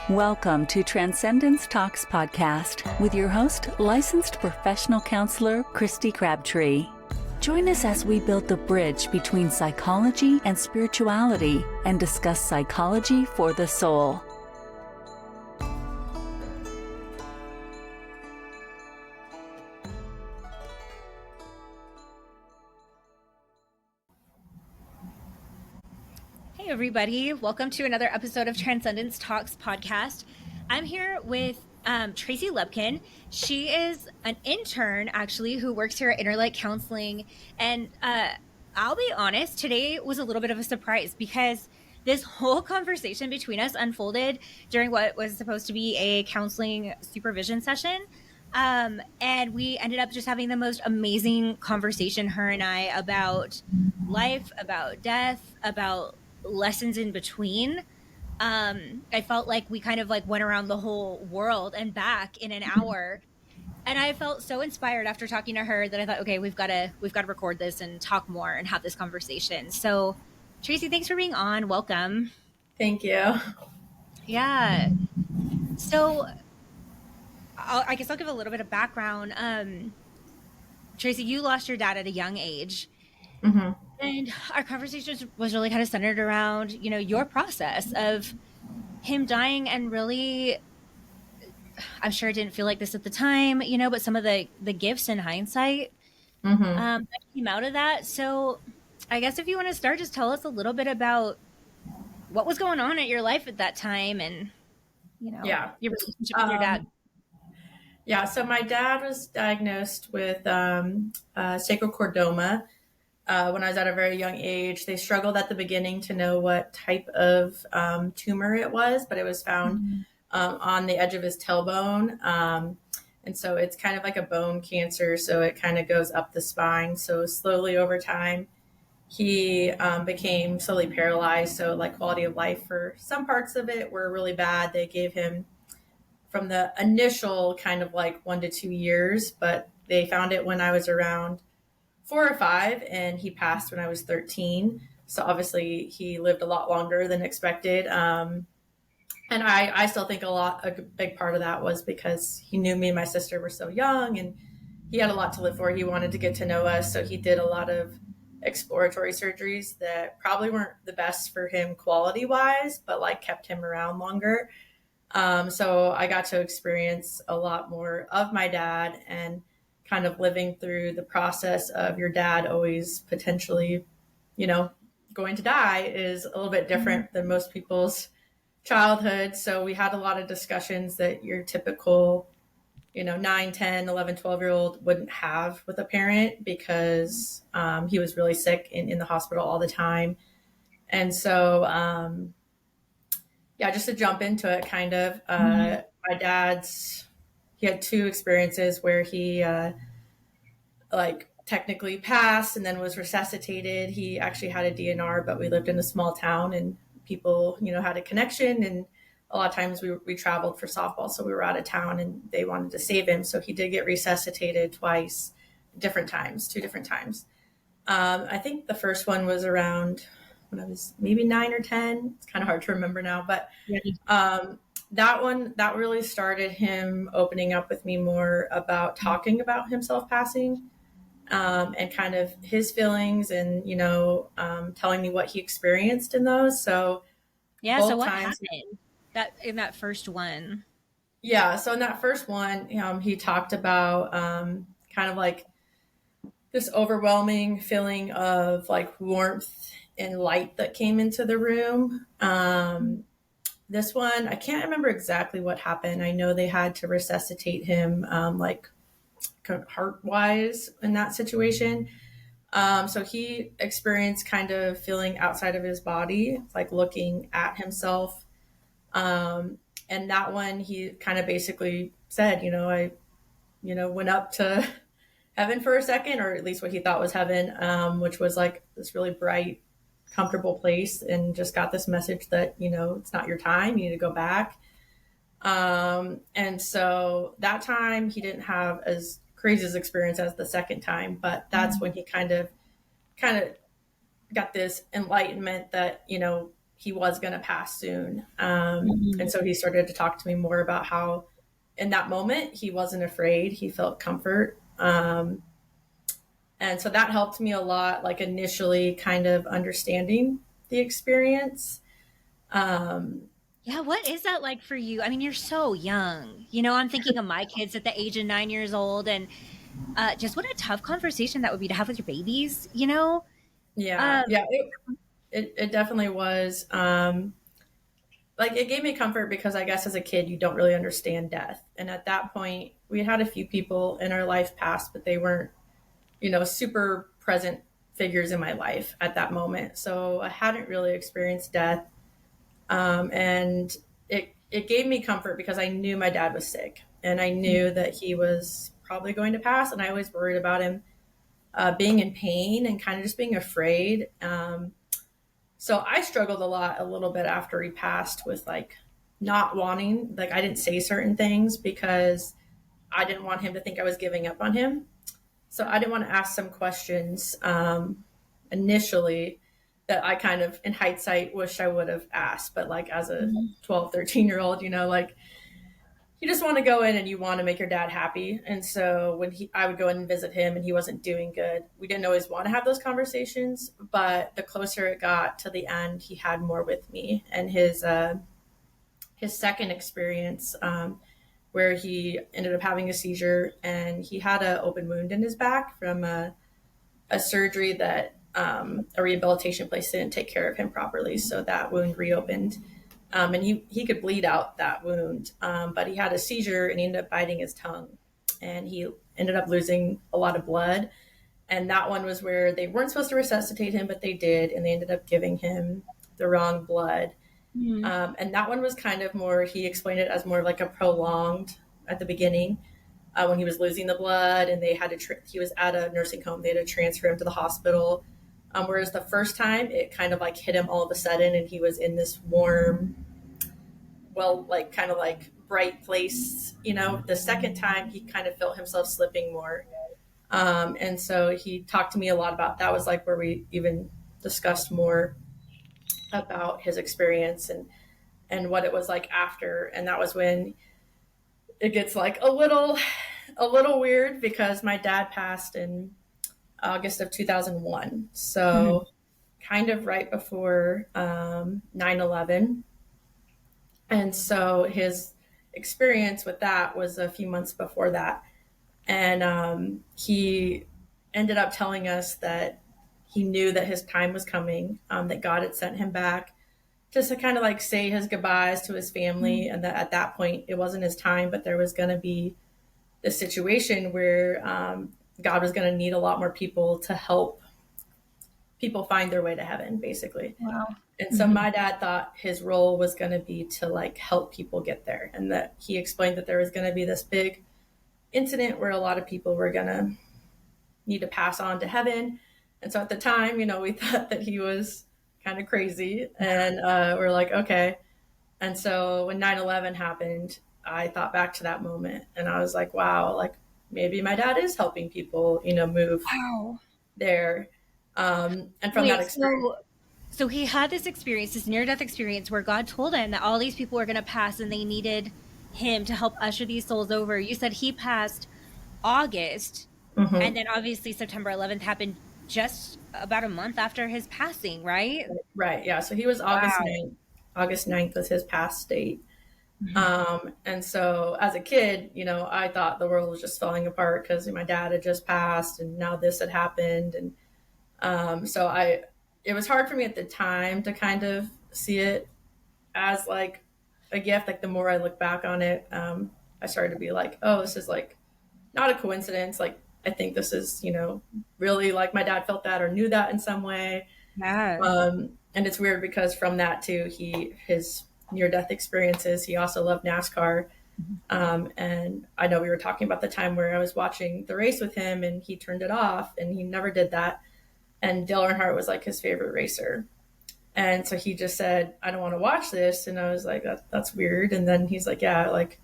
Welcome to Transcendence Talks podcast with your host, licensed professional counselor, Christy Crabtree. Join us as we build the bridge between psychology and spirituality and discuss psychology for the soul. Hey everybody, welcome to another episode of Transcendence Talks podcast. I'm here with Tracy Lubken. She is an intern actually who works here at Innerlight Counseling, and I'll be honest, today was a little bit of a surprise because this whole conversation between us unfolded during what was supposed to be a counseling supervision session. And we ended up just having the most amazing conversation, her and I, about life, about death, about lessons in between. I felt like we kind of like went around the whole world and back in an hour, and I felt so inspired after talking to her that I thought, okay, we've got to record this and talk more and have this conversation. So Tracy, thanks for being on. Welcome. Thank you. Yeah. So I guess I'll give a little bit of background. Tracy, you lost your dad at a young age. Mm-hmm. And our conversation was really kind of centered around, you know, your process of him dying, and really, I'm sure it didn't feel like this at the time, you know, but some of the gifts in hindsight that came out of that. So I guess if you want to start, just tell us a little bit about what was going on at your life at that time and, you know, your relationship with your dad. Yeah, so my dad was diagnosed with sacral chordoma. When I was at a very young age. They struggled at the beginning to know what type of tumor it was, but it was found on the edge of his tailbone. And so it's kind of like a bone cancer. So it kind of goes up the spine. So slowly over time, he became slowly paralyzed. So like quality of life for some parts of it were really bad. They gave him from the initial kind of like 1 to 2 years, but they found it when I was around 4 or 5, and he passed when I was 13. So obviously he lived a lot longer than expected. And I still think a big part of that was because he knew me and my sister were so young, and he had a lot to live for. He wanted to get to know us. So he did a lot of exploratory surgeries that probably weren't the best for him quality wise, but like kept him around longer. So I got to experience a lot more of my dad, and kind of living through the process of your dad always potentially, you know, going to die is a little bit different than most people's childhood. So we had a lot of discussions that your typical, you know, 9, 10, 11, 12-year-old wouldn't have with a parent because he was really sick and in the hospital all the time. And so, just to jump into it kind of, my dad's, he had 2 experiences where he technically passed and then was resuscitated. He actually had a DNR, but we lived in a small town and people, you know, had a connection. And a lot of times we traveled for softball. So we were out of town and they wanted to save him. So he did get resuscitated twice, 2 different times. I think the first one was around when I was maybe 9 or 10. It's kind of hard to remember now, but that really started him opening up with me more about talking about himself passing, and kind of his feelings and, you know, telling me what he experienced in those. So so what happened in that first one? Yeah. So in that first one, he talked about kind of like this overwhelming feeling of like warmth and light that came into the room. This one, I can't remember exactly what happened. I know they had to resuscitate him, heart-wise in that situation. So he experienced kind of feeling outside of his body, like looking at himself. And that one, he kind of basically said, I went up to heaven for a second, or at least what he thought was heaven, which was like this really bright, comfortable place, and just got this message that, it's not your time, you need to go back. And so that time he didn't have as crazy as experience as the second time, but that's when he kind of got this enlightenment that, he was going to pass soon. And so he started to talk to me more about how in that moment he wasn't afraid, he felt comfort. And so that helped me a lot, like initially kind of understanding the experience. Yeah, what is that like for you? I mean, you're so young. You know, I'm thinking of my kids at the age of 9 years old, and just what a tough conversation that would be to have with your babies, you know? Yeah, Um, yeah, it definitely was. Like it gave me comfort because I guess as a kid, you don't really understand death. And at that point, we had a few people in our life pass, but they weren't, super present figures in my life at that moment. So I hadn't really experienced death. And it gave me comfort because I knew my dad was sick and I knew that he was probably going to pass. And I always worried about him being in pain and kind of just being afraid. So I struggled a little bit after he passed with like not wanting, like I didn't say certain things because I didn't want him to think I was giving up on him. So I didn't want to ask some questions initially that I kind of, in hindsight, wish I would have asked. But like as a 12, 13-year-old, like you just want to go in and you want to make your dad happy. And so when I would go in and visit him and he wasn't doing good, we didn't always want to have those conversations. But the closer it got to the end, he had more with me. And his second experience, where he ended up having a seizure and he had an open wound in his back from a surgery that a rehabilitation place didn't take care of him properly. So that wound reopened. And he could bleed out that wound, but he had a seizure and he ended up biting his tongue and he ended up losing a lot of blood. And that one was where they weren't supposed to resuscitate him, but they did. And they ended up giving him the wrong blood. And that one was kind of more, he explained it as more of like a prolonged at the beginning when he was losing the blood and they had to, he was at a nursing home. They had to transfer him to the hospital. Whereas the first time it kind of like hit him all of a sudden and he was in this warm, well, like kind of like bright place, the second time he kind of felt himself slipping more. And so he talked to me a lot about, that was like where we even discussed more about his experience and what it was like after. And that was when it gets like a little weird because my dad passed in August of 2001. So kind of right before 9/11. And so his experience with that was a few months before that. And he ended up telling us that he knew that his time was coming, that God had sent him back just to kind of like say his goodbyes to his family. And that at that point, it wasn't his time, but there was going to be this situation where God was going to need a lot more people to help people find their way to heaven, basically. Wow. And so my dad thought his role was going to be to like help people get there. And that he explained that there was going to be this big incident where a lot of people were going to need to pass on to heaven. And so at the time, we thought that he was kind of crazy and we're like, okay. And so when 9/11 happened, I thought back to that moment and I was like, wow, like maybe my dad is helping people, move there. And from that experience. So he had this experience, this near-death experience where God told him that all these people were going to pass and they needed him to help usher these souls over. You said he passed August, and then obviously September 11th happened just about a month after his passing, right? Right, yeah. So he was August 9th. August 9th was his pass date. And so as a kid, I thought the world was just falling apart because my dad had just passed and now this had happened. And so it was hard for me at the time to kind of see it as like a gift. Like the more I look back on it, I started to be like, oh, this is like not a coincidence. Like, I think this is, really like my dad felt that or knew that in some way. Yeah. And it's weird because from that too, his near-death experiences, he also loved NASCAR. And I know we were talking about the time where I was watching the race with him and he turned it off and he never did that. And Dale Earnhardt was like his favorite racer. And so he just said, I don't want to watch this. And I was like, that's weird. And then he's like, yeah, like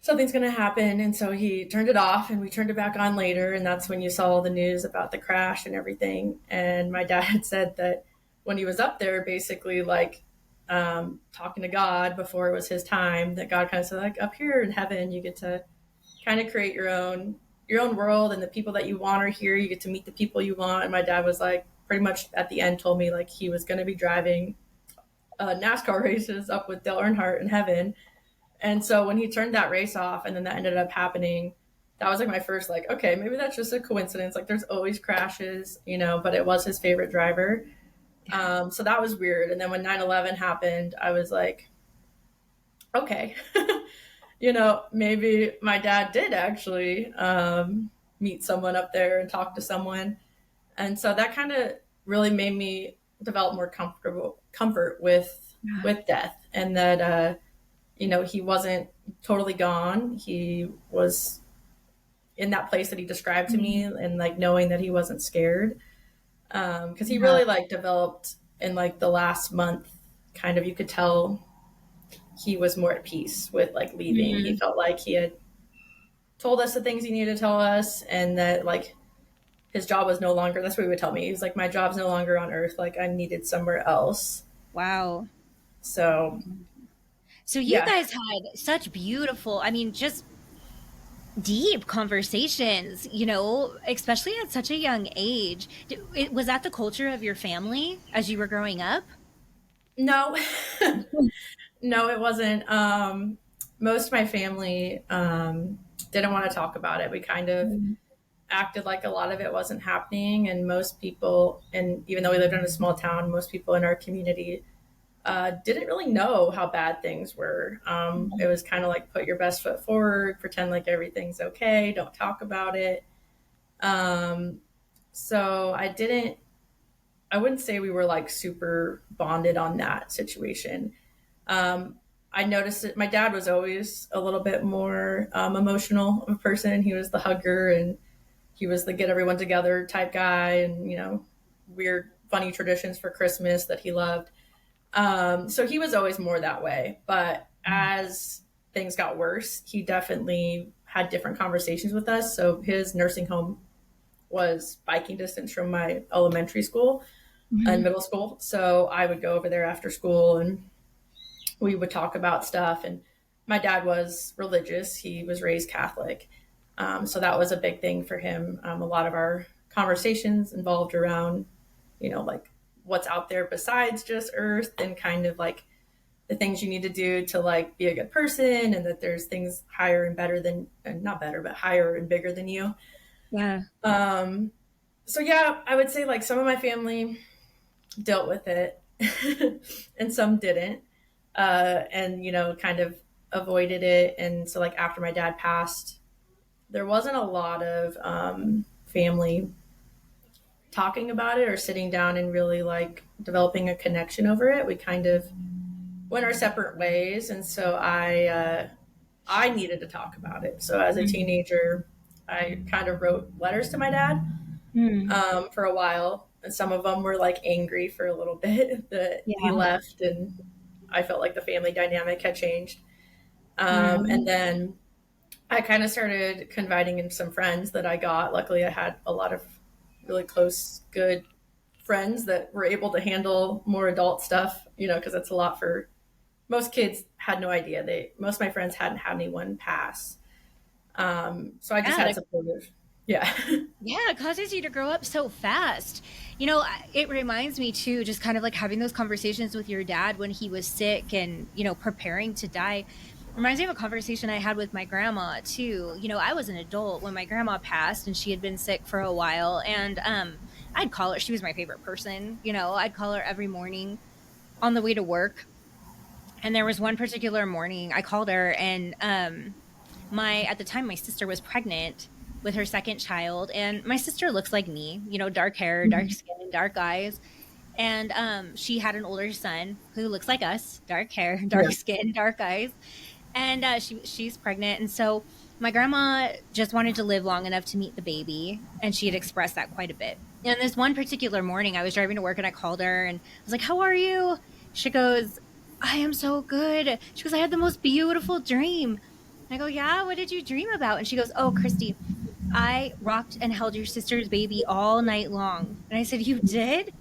something's going to happen. And so he turned it off and we turned it back on later. And that's when you saw the news about the crash and everything. And my dad had said that when he was up there, basically like talking to God before it was his time, that God kind of said, like, up here in heaven, you get to kind of create your own world, and the people that you want are here. You get to meet the people you want. And my dad was like, pretty much at the end, told me like he was going to be driving NASCAR races up with Dale Earnhardt in heaven. And so when he turned that race off, and then that ended up happening, that was like my first, like, okay, maybe that's just a coincidence. Like, there's always crashes, you know, but it was his favorite driver. So that was weird. And then when 9/11 happened, I was like, okay, you know, maybe my dad did actually meet someone up there and talk to someone. And so that kind of really made me develop more comfort with death, and that you know, he wasn't totally gone. He was in that place that he described to me, and like knowing that he wasn't scared, because he really like developed in like the last month. Kind of, you could tell he was more at peace with like leaving. He felt like he had told us the things he needed to tell us, and that like his job was no longer, that's what he would tell me. He was like, my job's no longer on earth. Like, I'm needed somewhere else. Wow. So you guys had such beautiful, I mean, just deep conversations, you know, especially at such a young age. Was that the culture of your family as you were growing up? No, no, it wasn't. Most of my family didn't want to talk about it. We kind of acted like a lot of it wasn't happening. And most people, and even though we lived in a small town, most people in our community didn't really know how bad things were. It was kind of like, put your best foot forward, pretend like everything's okay, don't talk about it. So I wouldn't say we were like super bonded on that situation. I noticed that my dad was always a little bit more emotional of a person. He was the hugger, and he was the get everyone together type guy, and, you know, weird, funny traditions for Christmas that he loved. So he was always more that way. But as things got worse, he definitely had different conversations with us. So his nursing home was biking distance from my elementary school and middle school. So I would go over there after school, and we would talk about stuff. And my dad was religious. He was raised Catholic. So that was a big thing for him. A lot of our conversations involved around, you know, like what's out there besides just Earth, and kind of like the things you need to do to like be a good person, and that there's things higher and better than, and not better, but higher and bigger than you. Yeah. So yeah, I would say like some of my family dealt with it and some didn't, and, you know, kind of avoided it. And so like after my dad passed, there wasn't a lot of family talking about it or sitting down and really like developing a connection over it. We kind of went our separate ways. And so I needed to talk about it. So as a teenager, I kind of wrote letters to my dad for a while. And some of them were like angry for a little bit that he left, and I felt like the family dynamic had changed. And then I kind of started confiding in some friends that I got. Luckily, I had a lot of really close, good friends that were able to handle more adult stuff, you know, because that's a lot for most kids. Had no idea. Most of my friends hadn't had anyone pass. So I just had supportive. Yeah. Yeah, it causes you to grow up so fast. You know, it reminds me too, just kind of like having those conversations with your dad when he was sick and, you know, preparing to die. Reminds me of a conversation I had with my grandma too. You know, I was an adult when my grandma passed, and she had been sick for a while, and I'd call her. She was my favorite person. You know, I'd call her every morning on the way to work. And there was one particular morning I called her, and at the time my sister was pregnant with her second child, and my sister looks like me, you know, dark hair, dark skin, dark eyes. And she had an older son who looks like us, dark hair, dark skin, dark eyes. And she's pregnant. And so my grandma just wanted to live long enough to meet the baby. And she had expressed that quite a bit. And this one particular morning, I was driving to work, and I called her, and I was like, how are you? She goes, I am so good. She goes, I had the most beautiful dream. I go, yeah, what did you dream about? And she goes, oh, Christy, I rocked and held your sister's baby all night long. And I said, you did?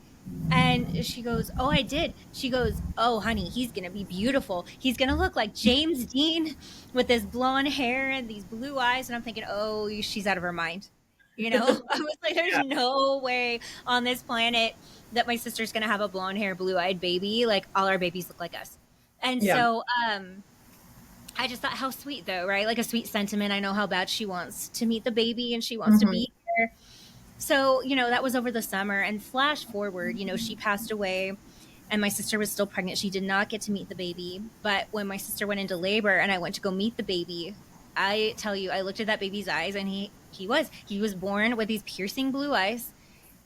And she goes, "Oh, I did." She goes, "Oh, honey, he's going to be beautiful. He's going to look like James Dean with his blonde hair and these blue eyes." And I'm thinking, "Oh, she's out of her mind." You know, I was like, there's Yeah. no way on this planet that my sister's going to have a blonde hair, blue eyed baby. Like, all our babies look like us. And Yeah. so, I just thought, how sweet though, right? Like a sweet sentiment. I know how bad she wants to meet the baby and she wants to be there. So, that was over the summer, and flash forward, she passed away and my sister was still pregnant. She did not get to meet the baby. But when my sister went into labor and I went to go meet the baby, I tell you, I looked at that baby's eyes, and he was born with these piercing blue eyes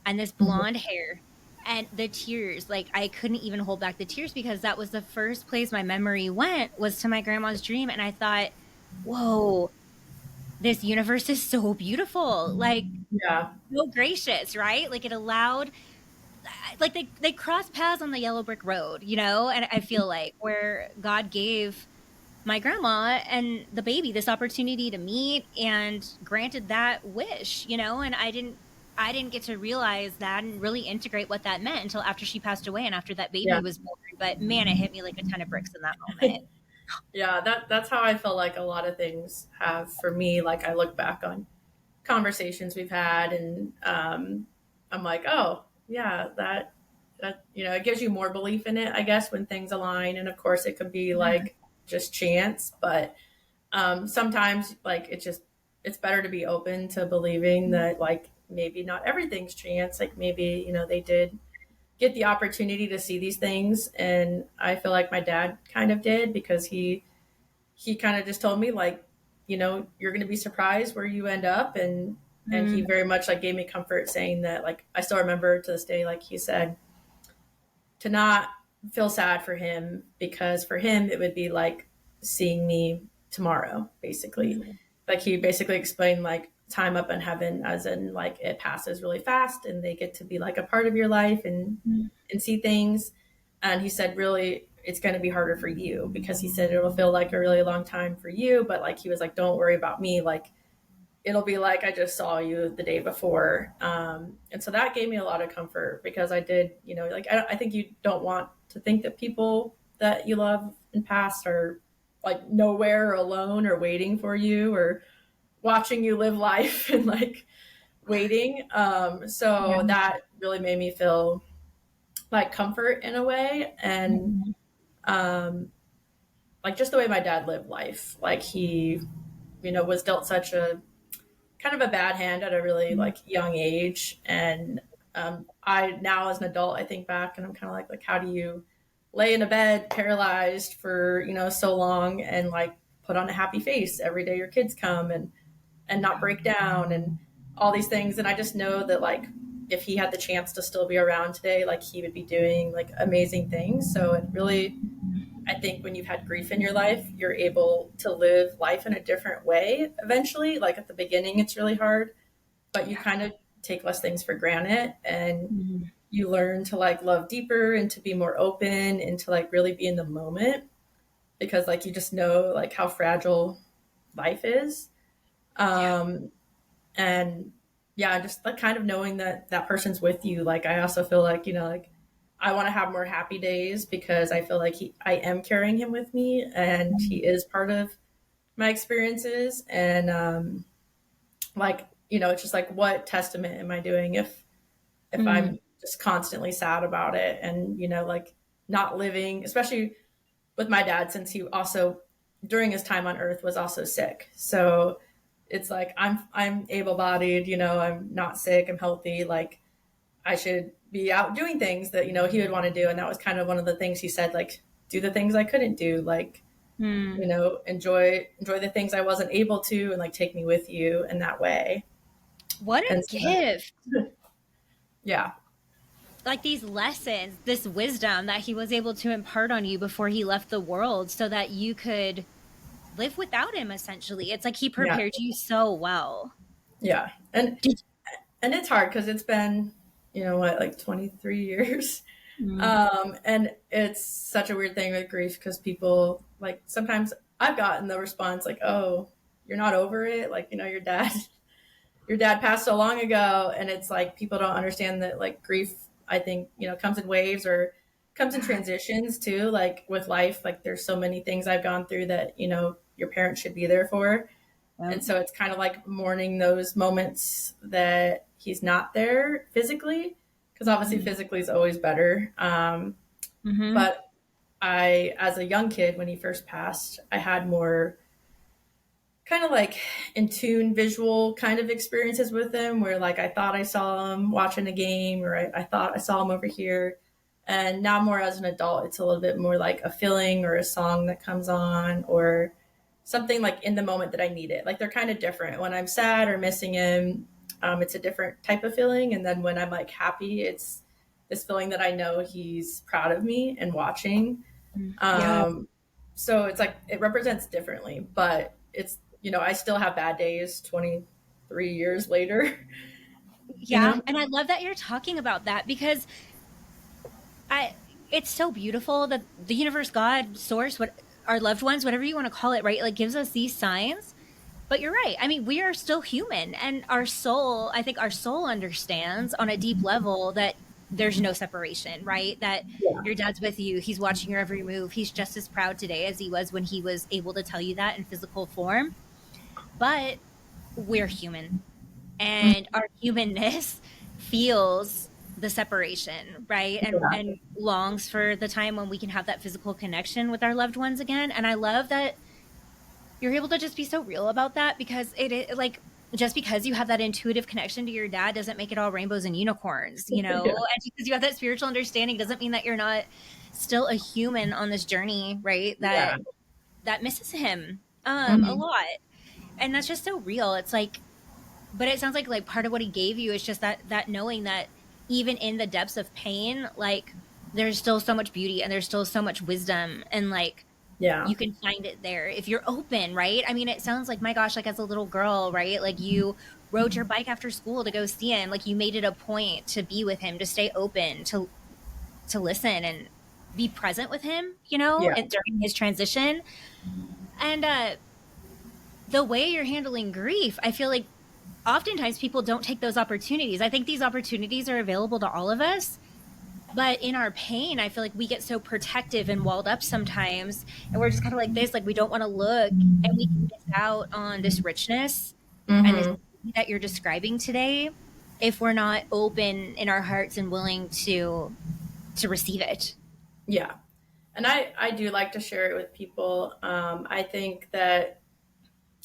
and this blonde hair. And the tears, like I couldn't even hold back the tears, because that was the first place my memory went, was to my grandma's dream. And I thought, whoa, this universe is so beautiful. Like, Yeah. so gracious, right? Like, it allowed, like, they crossed paths on the yellow brick road, and I feel like where God gave my grandma and the baby this opportunity to meet and granted that wish, and I didn't get to realize that and really integrate what that meant until after she passed away and after that baby Yeah. was born. But man, it hit me like a ton of bricks in that moment. Yeah, that's how I feel like a lot of things have for me. Like I look back on conversations we've had, and I'm like, oh yeah, that it gives you more belief in it, I guess, when things align. And of course, it could be like just chance, but sometimes like it's better to be open to believing that like maybe not everything's chance. Like maybe they did get the opportunity to see these things, and I feel like my dad kind of did, because he kind of just told me like, you're going to be surprised where you end up. And he very much like gave me comfort, saying that, like, I still remember to this day, like he said, to not feel sad for him, because for him it would be like seeing me tomorrow, basically. Like he basically explained like time up in heaven, as in like it passes really fast and they get to be like a part of your life and see things. And he said, really, it's going to be harder for you, because he said it'll feel like a really long time for you, but like he was like, don't worry about me, like it'll be like I just saw you the day before. And so that gave me a lot of comfort, because I did, like I think you don't want to think that people that you love in past are like nowhere or alone or waiting for you or watching you live life and like waiting. So that really made me feel like comfort in a way. And like just the way my dad lived life, like he, was dealt such a kind of a bad hand at a really like young age. And I now as an adult, I think back and I'm kind of like how do you lay in a bed paralyzed for, so long and like put on a happy face every day your kids come and not break down and all these things. And I just know that like if he had the chance to still be around today, like he would be doing like amazing things. So it really, I think when you've had grief in your life, you're able to live life in a different way eventually. Like at the beginning, it's really hard, but you kind of take less things for granted, and you learn to like love deeper and to be more open and to like really be in the moment, because like you just know like how fragile life is. And yeah, just like kind of knowing that that person's with you. Like I also feel like, like I want to have more happy days, because I feel like I am carrying him with me, and he is part of my experiences. And like, it's just like, what testament am I doing if I'm just constantly sad about it, and, like not living, especially with my dad, since he also during his time on earth was also sick. So it's like, I'm able-bodied, I'm not sick, I'm healthy. Like I should be out doing things that, he would want to do. And that was kind of one of the things he said, like, do the things I couldn't do, like, enjoy the things I wasn't able to, and like take me with you in that way. What a gift. Yeah. Like these lessons, this wisdom that he was able to impart on you before he left the world so that you could live without him, essentially. It's like he prepared you so well. Yeah. And it's hard, because it's been, like 23 years. And it's such a weird thing with grief, because people like, sometimes I've gotten the response like, oh, you're not over it. Like, your dad passed so long ago. And it's like, people don't understand that like grief I think, comes in waves or comes in transitions too. Like with life, like there's so many things I've gone through that, your parents should be there for. And so it's kind of like mourning those moments that he's not there physically, because obviously physically is always better. But as a young kid, when he first passed, I had more kind of like in tune visual kind of experiences with him, where like I thought I saw him watching a game, or I thought I saw him over here. And now more as an adult, it's a little bit more like a feeling or a song that comes on, or something like in the moment that I need it. Like they're kind of different. When I'm sad or missing him, it's a different type of feeling. And then when I'm like happy, it's this feeling that I know he's proud of me and watching. So it's like it represents differently, but it's, I still have bad days 23 years later. Yeah. And I love that you're talking about that, because it's so beautiful that the universe, God, source, what our loved ones, whatever you want to call it, right? Like gives us these signs. But you're right. I mean, we are still human, and our soul, I think our soul understands on a deep level that there's no separation, right? That your dad's with you. He's watching your every move. He's just as proud today as he was when he was able to tell you that in physical form. But we're human, and our humanness feels the separation, right? And longs for the time when we can have that physical connection with our loved ones again. And I love that you're able to just be so real about that, because it is like, just because you have that intuitive connection to your dad doesn't make it all rainbows and unicorns, and because you have that spiritual understanding doesn't mean that you're not still a human on this journey, right? That misses him a lot. And that's just so real. It's like, but it sounds like part of what he gave you is just that knowing that even in the depths of pain, like there's still so much beauty and there's still so much wisdom, and like you can find it there if you're open, right? I mean, it sounds like, my gosh, like as a little girl, right? Like you rode your bike after school to go see him. Like you made it a point to be with him, to stay open, to listen and be present with him, and during his transition. And the way you're handling grief, I feel like oftentimes people don't take those opportunities. I think these opportunities are available to all of us. But in our pain, I feel like we get so protective and walled up sometimes. And we're just kind of like this, like we don't want to look, and we can miss out on this richness and this that you're describing today if we're not open in our hearts and willing to receive it. Yeah. And I do like to share it with people. I think that,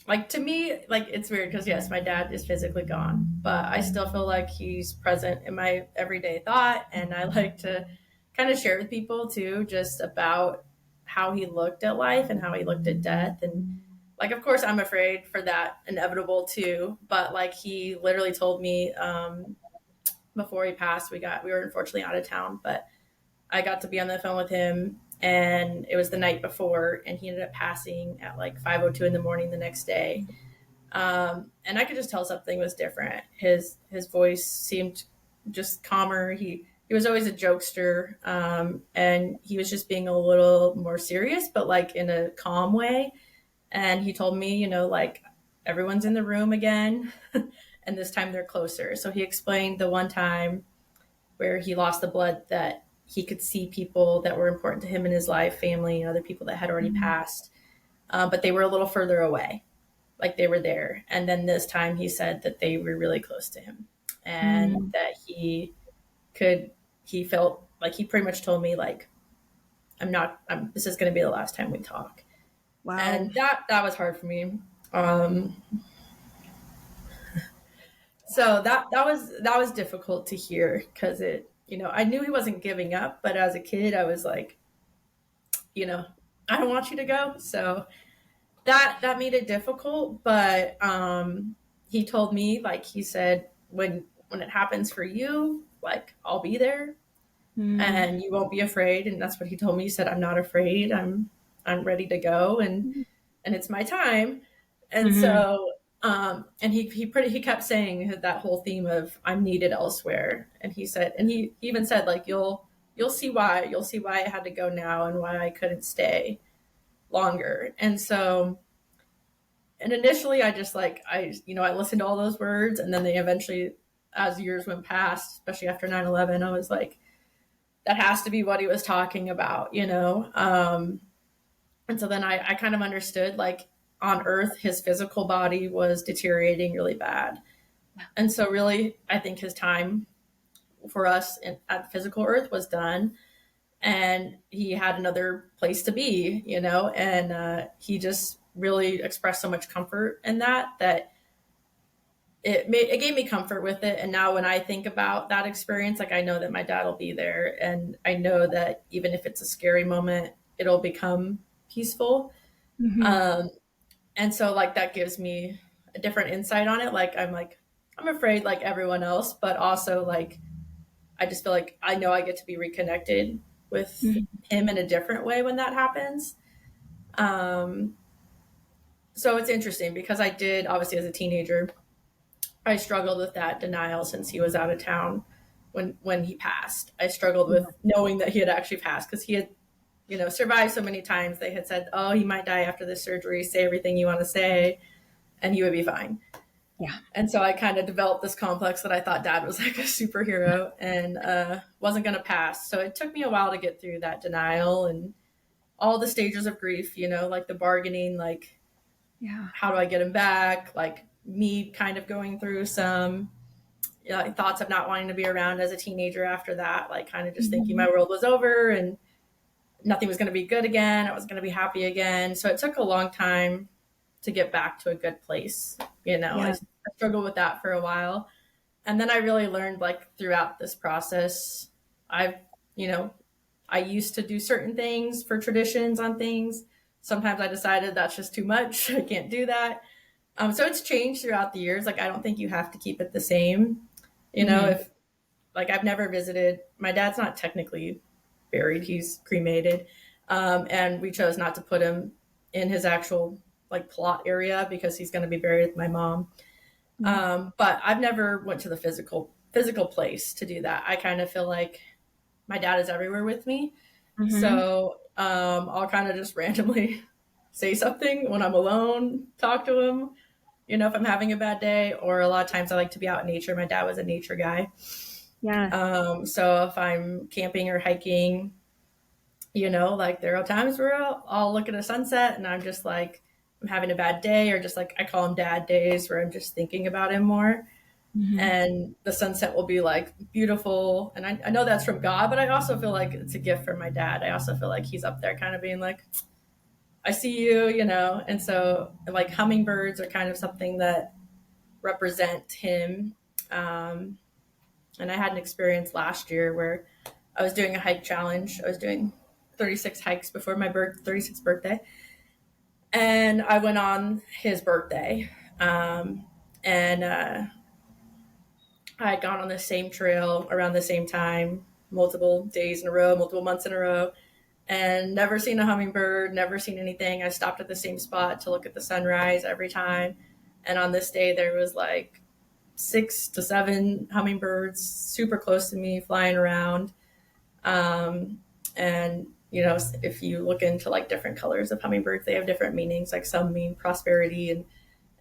like, to me, like, it's weird because, yes, my dad is physically gone, but I still feel like he's present in my everyday thought. And I like to kind of share with people, too, just about how he looked at life and how he looked at death. And, like, of course, I'm afraid for that inevitable, too. But, like, he literally told me before he passed, we were unfortunately out of town, but I got to be on the phone with him. And it was the night before, and he ended up passing at like 5:02 in the morning the next day. And I could just tell something was different. His voice seemed just calmer. He was always a jokester, and he was just being a little more serious, but like in a calm way. And he told me, like everyone's in the room again, and this time they're closer. So he explained the one time where he lost the blood that he could see people that were important to him in his life, family, and other people that had already passed, but they were a little further away, like they were there. And then this time he said that they were really close to him, and that he felt like, he pretty much told me like, this is going to be the last time we talk. Wow. And that was hard for me. So that was difficult to hear, because it, I knew he wasn't giving up, but as a kid, I was like, I don't want you to go. So that made it difficult. But he told me, like, he said, when it happens for you, like, I'll be there and you won't be afraid. And that's what he told me. He said, I'm not afraid. I'm ready to go. And it's my time. And so, and he kept saying that whole theme of, I'm needed elsewhere. And he said, and he even said, like, you'll see why I had to go now and why I couldn't stay longer. And so, and initially I just like, I listened to all those words, and then they eventually as years went past, especially after 9/11, I was like, that has to be what he was talking about, you know? And so then I kind of understood, like, on Earth, his physical body was deteriorating really bad. And so really, I think his time for us at physical Earth was done, and he had another place to be, you know, and he just really expressed so much comfort in that it gave me comfort with it. And now when I think about that experience, like, I know that my dad will be there, and I know that even if it's a scary moment, it'll become peaceful. And so, like, that gives me a different insight on it. Like, I'm afraid like everyone else, but also, like, I just feel like I know I get to be reconnected with him in a different way when that happens. So it's interesting because I did, obviously, as a teenager, I struggled with that denial since he was out of town when he passed. I struggled with knowing that he had actually passed, because he had, you know, survived so many times. They had said, oh, he might die after this surgery. Say everything you want to say, and he would be fine. Yeah. And so I kind of developed this complex that I thought dad was like a superhero and wasn't going to pass. So it took me a while to get through that denial and all the stages of grief, you know, like the bargaining, like, how do I get him back? Like, me kind of going through some, you know, like, thoughts of not wanting to be around as a teenager after that, like, kind of just thinking my world was over and nothing was going to be good again. I was going to be happy again. So it took a long time to get back to a good place. You know, I struggled with that for a while. And then I really learned, like, throughout this process, you know, I used to do certain things for traditions on things. Sometimes I decided that's just too much. I can't do that. So it's changed throughout the years. Like, I don't think you have to keep it the same. You know, if, like, I've never visited, my dad's not technically buried, he's cremated. And we chose not to put him in his actual, like, plot area because he's going to be buried with my mom. But I've never went to the physical place to do that. I kind of feel like my dad is everywhere with me. So I'll kind of just randomly say something when I'm alone, talk to him, you know, if I'm having a bad day, or a lot of times I like to be out in nature. My dad was a nature guy. So if I'm camping or hiking, you know, like, there are times where I'll look at a sunset and I'm just like, I'm having a bad day, or just, like, I call them dad days, where I'm just thinking about him more. And the sunset will be, like, beautiful. And I know that's from God, but I also feel like it's a gift from my dad. I also feel like he's up there kind of being like, I see you, you know? And so, like, hummingbirds are kind of something that represent him. And I had an experience last year where I was doing a hike challenge. I was doing 36 hikes before my 36th birthday. And I went on his birthday. I had gone on the same trail around the same time, multiple days in a row, multiple months in a row, and never seen a hummingbird, never seen anything. I stopped at the same spot to look at the sunrise every time. And on this day, there was like 6 to 7 hummingbirds super close to me, flying around. And, you know, if you look into, like, different colors of hummingbirds, they have different meanings. Like, some mean prosperity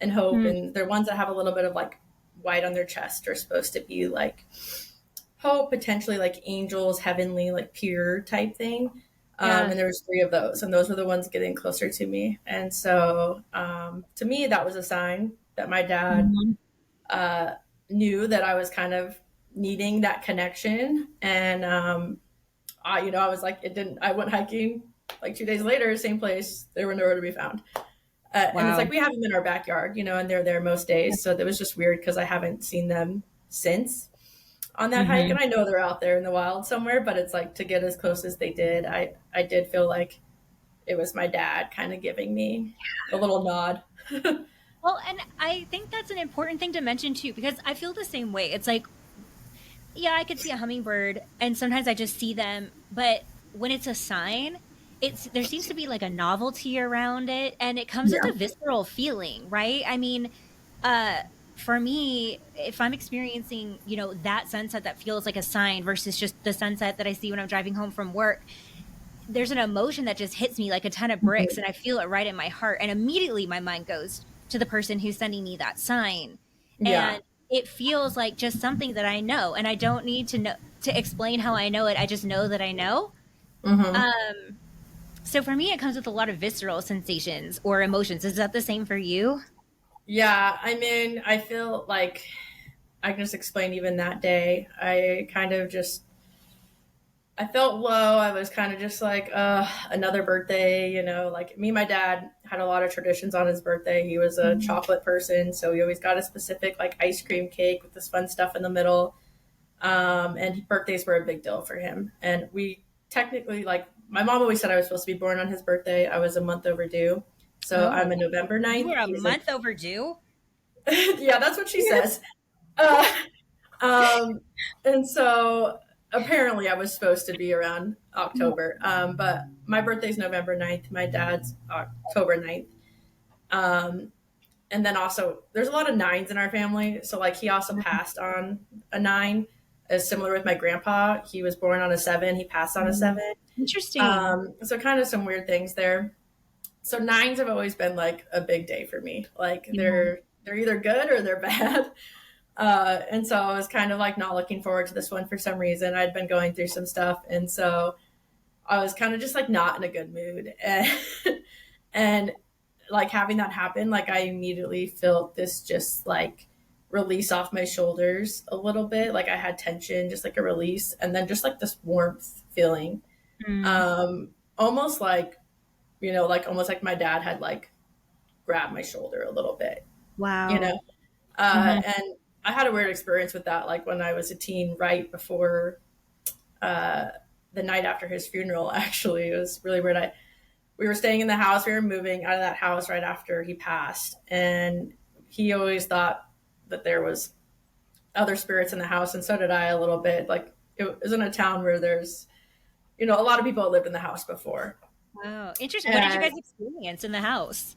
and hope. And they're ones that have a little bit of, like, white on their chest are supposed to be, like, hope, potentially, like, angels, heavenly, like, pure type thing. And there was 3 of those, and those were the ones getting closer to me. And so to me, that was a sign that my dad knew that I was kind of needing that connection. And I was like, I went hiking, like, 2 days later, same place. They were nowhere to be found. And it's like, we have them in our backyard, you know, and they're there most days. So it was just weird because I haven't seen them since on that hike. And I know they're out there in the wild somewhere, but it's like, to get as close as they did, I did feel like it was my dad kind of giving me a little nod. Well, and I think that's an important thing to mention too, because I feel the same way. It's like, yeah, I could see a hummingbird and sometimes I just see them, but when it's a sign, there seems to be like a novelty around it, and it comes with a visceral feeling, right? I mean, for me, if I'm experiencing, you know, that sunset that feels like a sign versus just the sunset that I see when I'm driving home from work, there's an emotion that just hits me like a ton of bricks, and I feel it right in my heart. And immediately my mind goes to the person who's sending me that sign. And it feels like just something that I know, and I don't need to know to explain how I know it. I just know that I know. So for me, it comes with a lot of visceral sensations or emotions. Is that the same for you? Yeah, I mean, I feel like I can just explain even that day. I felt low. I was kind of just like, another birthday, you know, like me and my dad had a lot of traditions on his birthday. He was a chocolate person. So he always got a specific like ice cream cake with this fun stuff in the middle. And birthdays were a big deal for him. And we technically, like, my mom always said I was supposed to be born on his birthday. I was a month overdue. So Oh, I'm a November you 9th. were a He's month overdue. yeah, that's what she says. Uh, um, and so apparently I was supposed to be around October. But my birthday's November 9th. My dad's October 9th. Um, and then also there's a lot of nines in our family. So like he also passed on a nine, as similar with my grandpa. He was born on a 7. He passed on a 7. Interesting. So kind of some weird things there. So nines have always been like a big day for me. Like they're either good or they're bad. And so I was kind of like not looking forward to this one for some reason. I'd been going through some stuff. And so I was kind of just like not in a good mood. And like having that happen, like I immediately felt this just like release off my shoulders a little bit. Like I had tension, just like a release. And then just like this warmth feeling. Almost like, you know, like almost like my dad had like grabbed my shoulder a little bit, Wow. you know? And I had a weird experience with that, like when I was a teen, right before the night after his funeral. Actually, it was really weird. We were staying in the house. We were moving out of that house right after he passed, and he always thought that there was other spirits in the house, and so did I a little bit. Like it was in a town where there's, you know, a lot of people had lived in the house before. Oh, interesting. What did you guys experience in the house?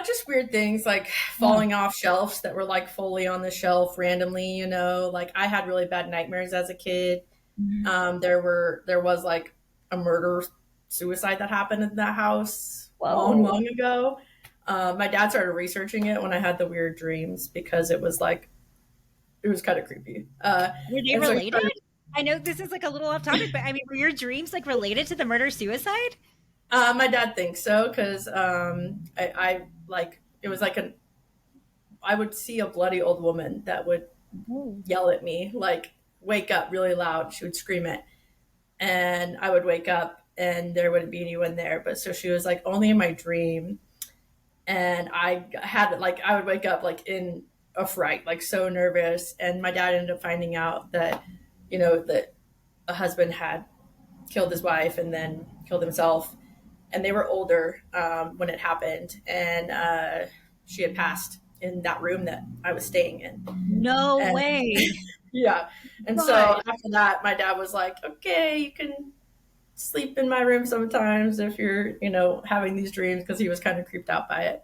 Just weird things like falling off shelves that were like fully on the shelf randomly, you know, like I had really bad nightmares as a kid. There was like a murder suicide that happened in that house long ago. My dad started researching it when I had the weird dreams because it was kind of creepy. Were they related? I know this is like a little off topic, but I mean, were your dreams like related to the murder suicide? My dad thinks so because I like it was like I would see a bloody old woman that would yell at me, like wake up really loud. She would scream it, and I would wake up, and there wouldn't be anyone there. But so she was like only in my dream, and I would wake up like in a fright, like so nervous. And my dad ended up finding out that, you know, that a husband had killed his wife and then killed himself. And they were older when it happened, and she had passed in that room that I was staying in. No way. Yeah. And so after that, my dad was like, okay, you can sleep in my room sometimes if you're, you know, having these dreams, because he was kind of creeped out by it.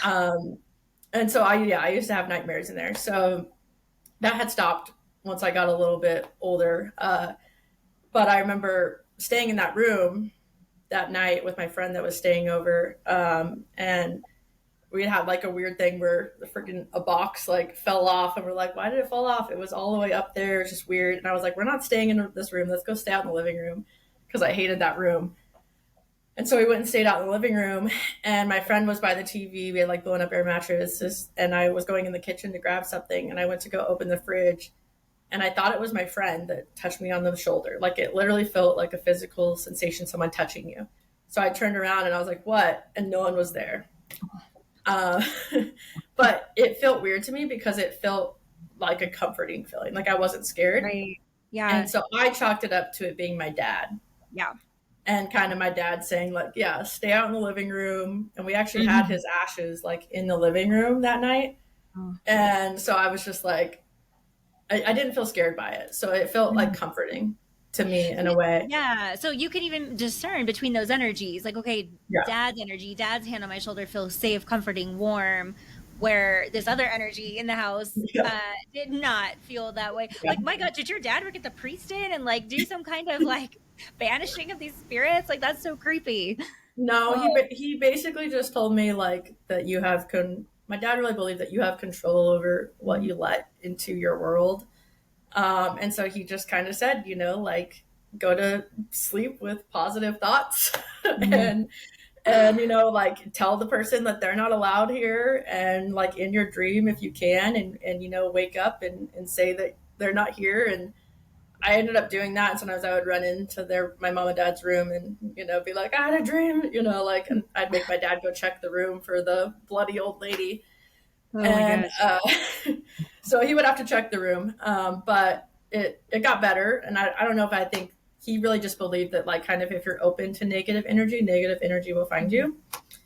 And so I used to have nightmares in there. So that had stopped once I got a little bit older. But I remember staying in that room that night with my friend that was staying over, and we had like a weird thing where a box like fell off, and we're like, why did it fall off? It was all the way up there. It's just weird. And I was like, we're not staying in this room. Let's go stay out in the living room, because I hated that room. And so we went and stayed out in the living room, and my friend was by the TV. We had like blown up air mattresses, and I was going in the kitchen to grab something, and I went to go open the fridge, and I thought it was my friend that touched me on the shoulder. Like it literally felt like a physical sensation, someone touching you. So I turned around and I was like, what? And no one was there. But it felt weird to me because it felt like a comforting feeling. Like I wasn't scared. Right. Yeah. And so I chalked it up to it being my dad. Yeah. And kind of my dad saying like, yeah, stay out in the living room. And we actually had his ashes like in the living room that night. And so I was just like, I didn't feel scared by it. So it felt like comforting to me in a way. Yeah. So you could even discern between those energies. Like, okay, dad's energy, dad's hand on my shoulder feels safe, comforting, warm, where this other energy in the house did not feel that way. Like, my God, did your dad ever get the priest in and like do some kind of like banishing of these spirits? Like, that's so creepy. No, he basically just told me like that you have my dad really believed that you have control over what you let into your world. And so he just kind of said, like, go to sleep with positive thoughts and like tell the person that they're not allowed here, and like in your dream if you can, and wake up and say that they're not here. And I ended up doing that. And sometimes I would run into my mom and dad's room and, be like, I had a dream, like, and I'd make my dad go check the room for the bloody old lady. Oh And so he would have to check the room. But it got better. And I don't know if I think he really just believed that, like, kind of if you're open to negative energy will find you.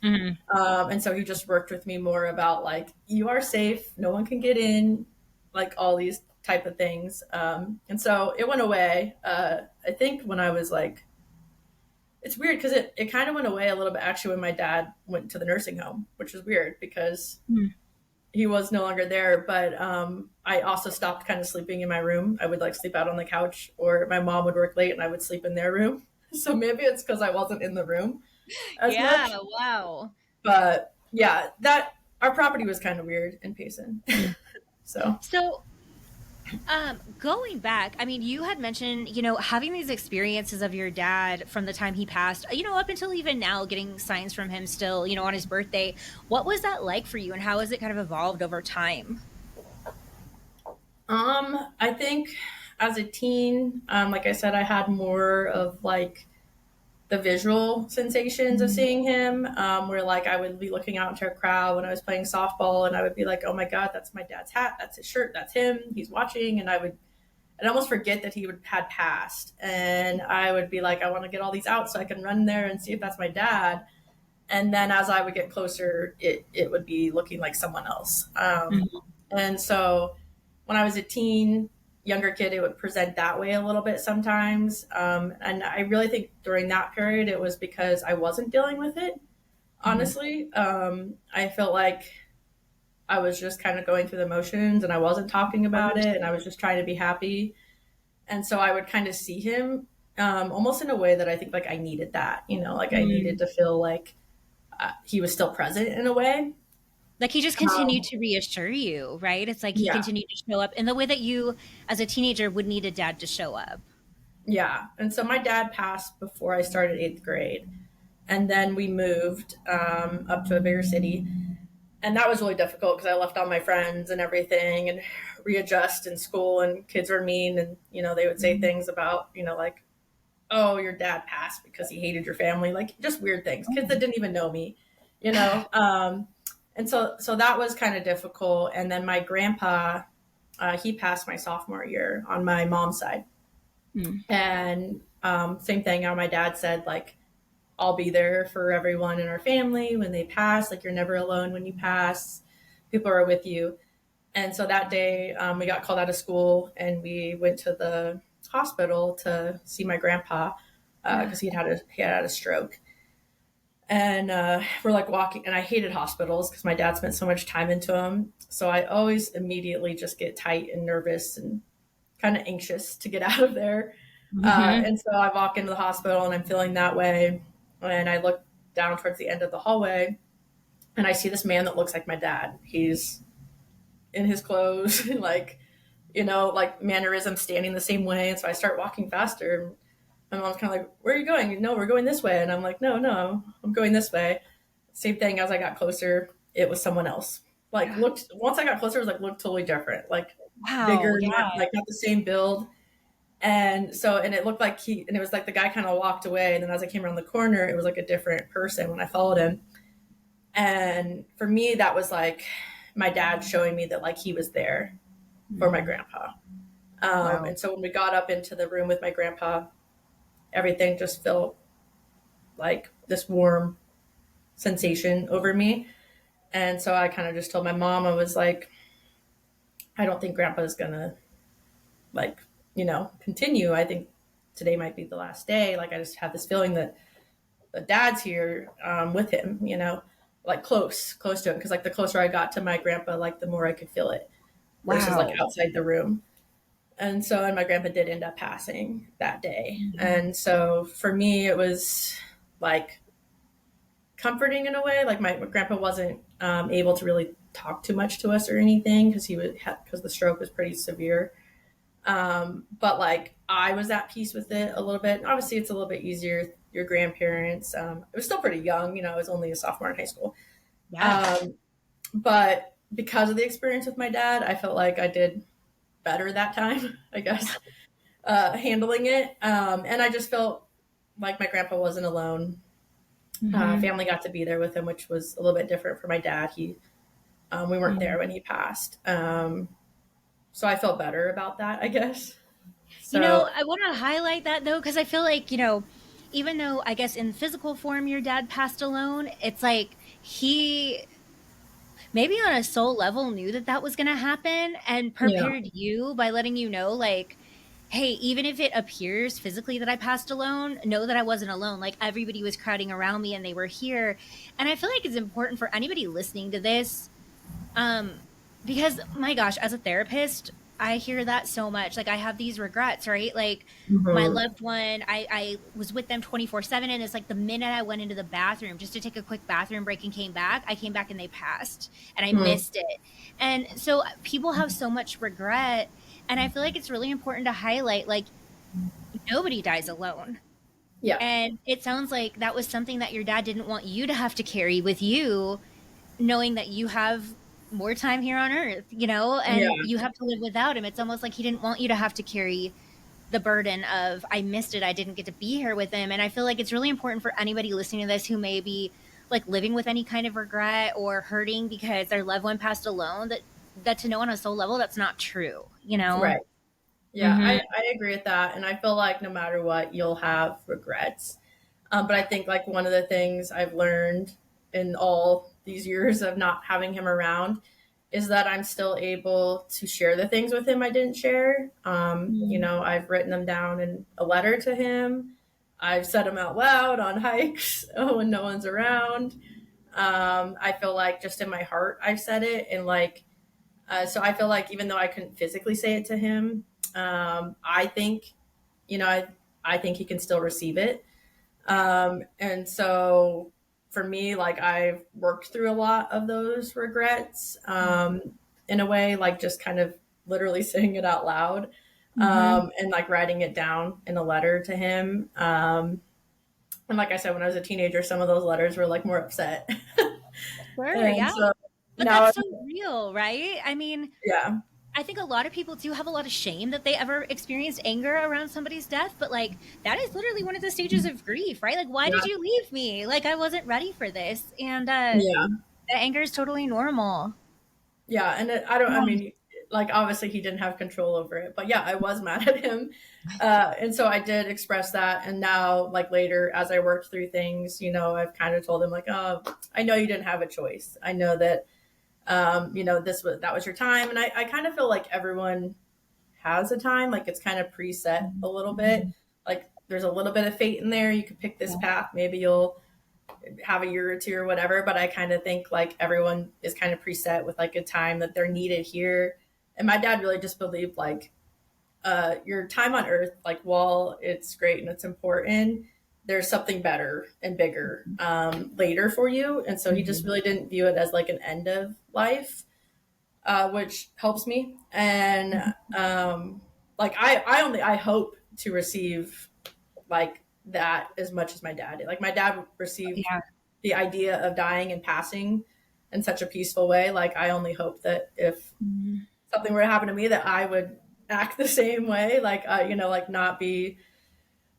Mm-hmm. And so he just worked with me more about, like, you are safe. No one can get in, like all these type of things. And so it went away. I think when I was like, it's weird because it kind of went away a little bit actually when my dad went to the nursing home, which is weird because he was no longer there. But I also stopped kind of sleeping in my room. I would like sleep out on the couch, or my mom would work late and I would sleep in their room. So maybe it's because I wasn't in the room as much. Wow. But yeah, that our property was kind of weird in Payson. So going back, I mean, you had mentioned, having these experiences of your dad from the time he passed, up until even now, getting signs from him still, on his birthday. What was that like for you, and how has it kind of evolved over time? I think as a teen, like I said, I had more of like the visual sensations of seeing him, where like I would be looking out into a crowd when I was playing softball, and I would be like, oh my God, that's my dad's hat. That's his shirt. That's him. He's watching. And I'd almost forget that had passed. And I would be like, I want to get all these out so I can run there and see if that's my dad. And then as I would get closer, it would be looking like someone else. And so when I was a younger kid, it would present that way a little bit sometimes. And I really think during that period, it was because I wasn't dealing with it, honestly. I felt like I was just kind of going through the motions and I wasn't talking about it, and I was just trying to be happy. And so I would kind of see him almost in a way that I think like I needed that, like I needed to feel like he was still present in a way. Like he just continued to reassure you, right? It's like he Yeah. continued to show up in the way that you, as a teenager, would need a dad to show up. Yeah. And so my dad passed before I started 8th grade. And then we moved up to a bigger city. And that was really difficult because I left all my friends and everything and readjust in school, and kids were mean. And, they would say things about, like, oh, your dad passed because he hated your family, like just weird things, kids that didn't even know me, and so that was kind of difficult. And then my grandpa, he passed my sophomore year on my mom's side. And same thing, how my dad said, like, I'll be there for everyone in our family when they pass, like you're never alone when you pass, people are with you. And so that day we got called out of school and we went to the hospital to see my grandpa because he had had a stroke. And we're like walking, and I hated hospitals because my dad spent so much time into them. So I always immediately just get tight and nervous and kind of anxious to get out of there. And so I walk into the hospital and I'm feeling that way. And I look down towards the end of the hallway and I see this man that looks like my dad. He's in his clothes, like, like mannerism, standing the same way. And so I start walking faster. My mom's kind of like, where are you going? No, we're going this way. And I'm like, no, I'm going this way. Same thing, as I got closer, it was someone else. Like once I got closer, it was like looked totally different, like bigger, not the same build. And so, and it looked like it was like the guy kind of walked away. And then as I came around the corner, it was like a different person when I followed him. And for me, that was like my dad showing me that like he was there for my grandpa. And so when we got up into the room with my grandpa, everything just felt like this warm sensation over me. And so I kind of just told my mom, I was like, I don't think grandpa's gonna like, continue. I think today might be the last day. Like I just have this feeling that the dad's here with him, like close to him. Cause like the closer I got to my grandpa, like the more I could feel it versus like outside the room. And so, and my grandpa did end up passing that day. And so for me, it was like comforting in a way. Like my grandpa wasn't able to really talk too much to us or anything because because the stroke was pretty severe. But like I was at peace with it a little bit. Obviously, it's a little bit easier. Your grandparents. It was still pretty young. I was only a sophomore in high school. Yeah. But because of the experience with my dad, I felt like I did better that time, I guess, handling it. And I just felt like my grandpa wasn't alone. Family got to be there with him, which was a little bit different for my dad. We weren't there when he passed. So I felt better about that, I guess. So, I want to highlight that though, because I feel like, even though I guess in physical form your dad passed alone, it's like he maybe on a soul level knew that that was going to happen and yeah. prepared you by letting you know, like, hey, even if it appears physically that I passed alone, know that I wasn't alone. Like everybody was crowding around me and they were here. And I feel like it's important for anybody listening to this, because my gosh, as a therapist, I hear that so much. Like I have these regrets, right? Like my Mm-hmm. loved one, I was with them 24/7, and it's like the minute I went into the bathroom just to take a quick bathroom break and I came back and they passed and I Mm-hmm. missed it. And so people have so much regret, and I feel like it's really important to highlight, like, nobody dies alone. Yeah. And it sounds like that was something that your dad didn't want you to have to carry with you, knowing that you have more time here on earth, Yeah. and you have to live without him. It's almost like he didn't want you to have to carry the burden of, I missed it, I didn't get to be here with him. And I feel like it's really important for anybody listening to this who may be like living with any kind of regret or hurting because their loved one passed alone, that to know on a soul level that's not true. Right. Yeah, Mm-hmm. I agree with that. And I feel like no matter what, you'll have regrets. But I think like one of the things I've learned in all these years of not having him around is that I'm still able to share the things with him I didn't share. I've written them down in a letter to him. I've said them out loud on hikes when no one's around. I feel like just in my heart, I've said it. And like, so I feel like even though I couldn't physically say it to him, I think, I think he can still receive it. And so for me, like I've worked through a lot of those regrets, in a way, like just kind of literally saying it out loud, Mm-hmm. and like writing it down in a letter to him. And like I said, when I was a teenager, some of those letters were like more upset. Sure, And yeah. so But now, that's so real, right? I mean, yeah, I think a lot of people do have a lot of shame that they ever experienced anger around somebody's death, but like that is literally one of the stages of grief, right? Like, why yeah, did you leave me? Like, I wasn't ready for this. And yeah. the anger is totally normal. Yeah, and I don't. I mean, like obviously he didn't have control over it, but yeah, I was mad at him, and so I did express that. And now, like later, as I worked through things, I've kind of told him like, "Oh, I know you didn't have a choice. I know that, that was your time." And I kind of feel like everyone has a time, like it's kind of preset a little bit. Like there's a little bit of fate in there. You could pick this path. Maybe you'll have a year or two or whatever, but I kind of think like everyone is kind of preset with like a time that they're needed here. And my dad really just believed like, your time on earth, like while it's great and it's important, there's something better and bigger, later for you. And so he just really didn't view it as like an end of life, which helps me. And like I hope to receive like that as much as my dad did. Like my dad received Yeah. the idea of dying and passing in such a peaceful way. Like I only hope that if Mhm. something were to happen to me, that I would act the same way. Like like not be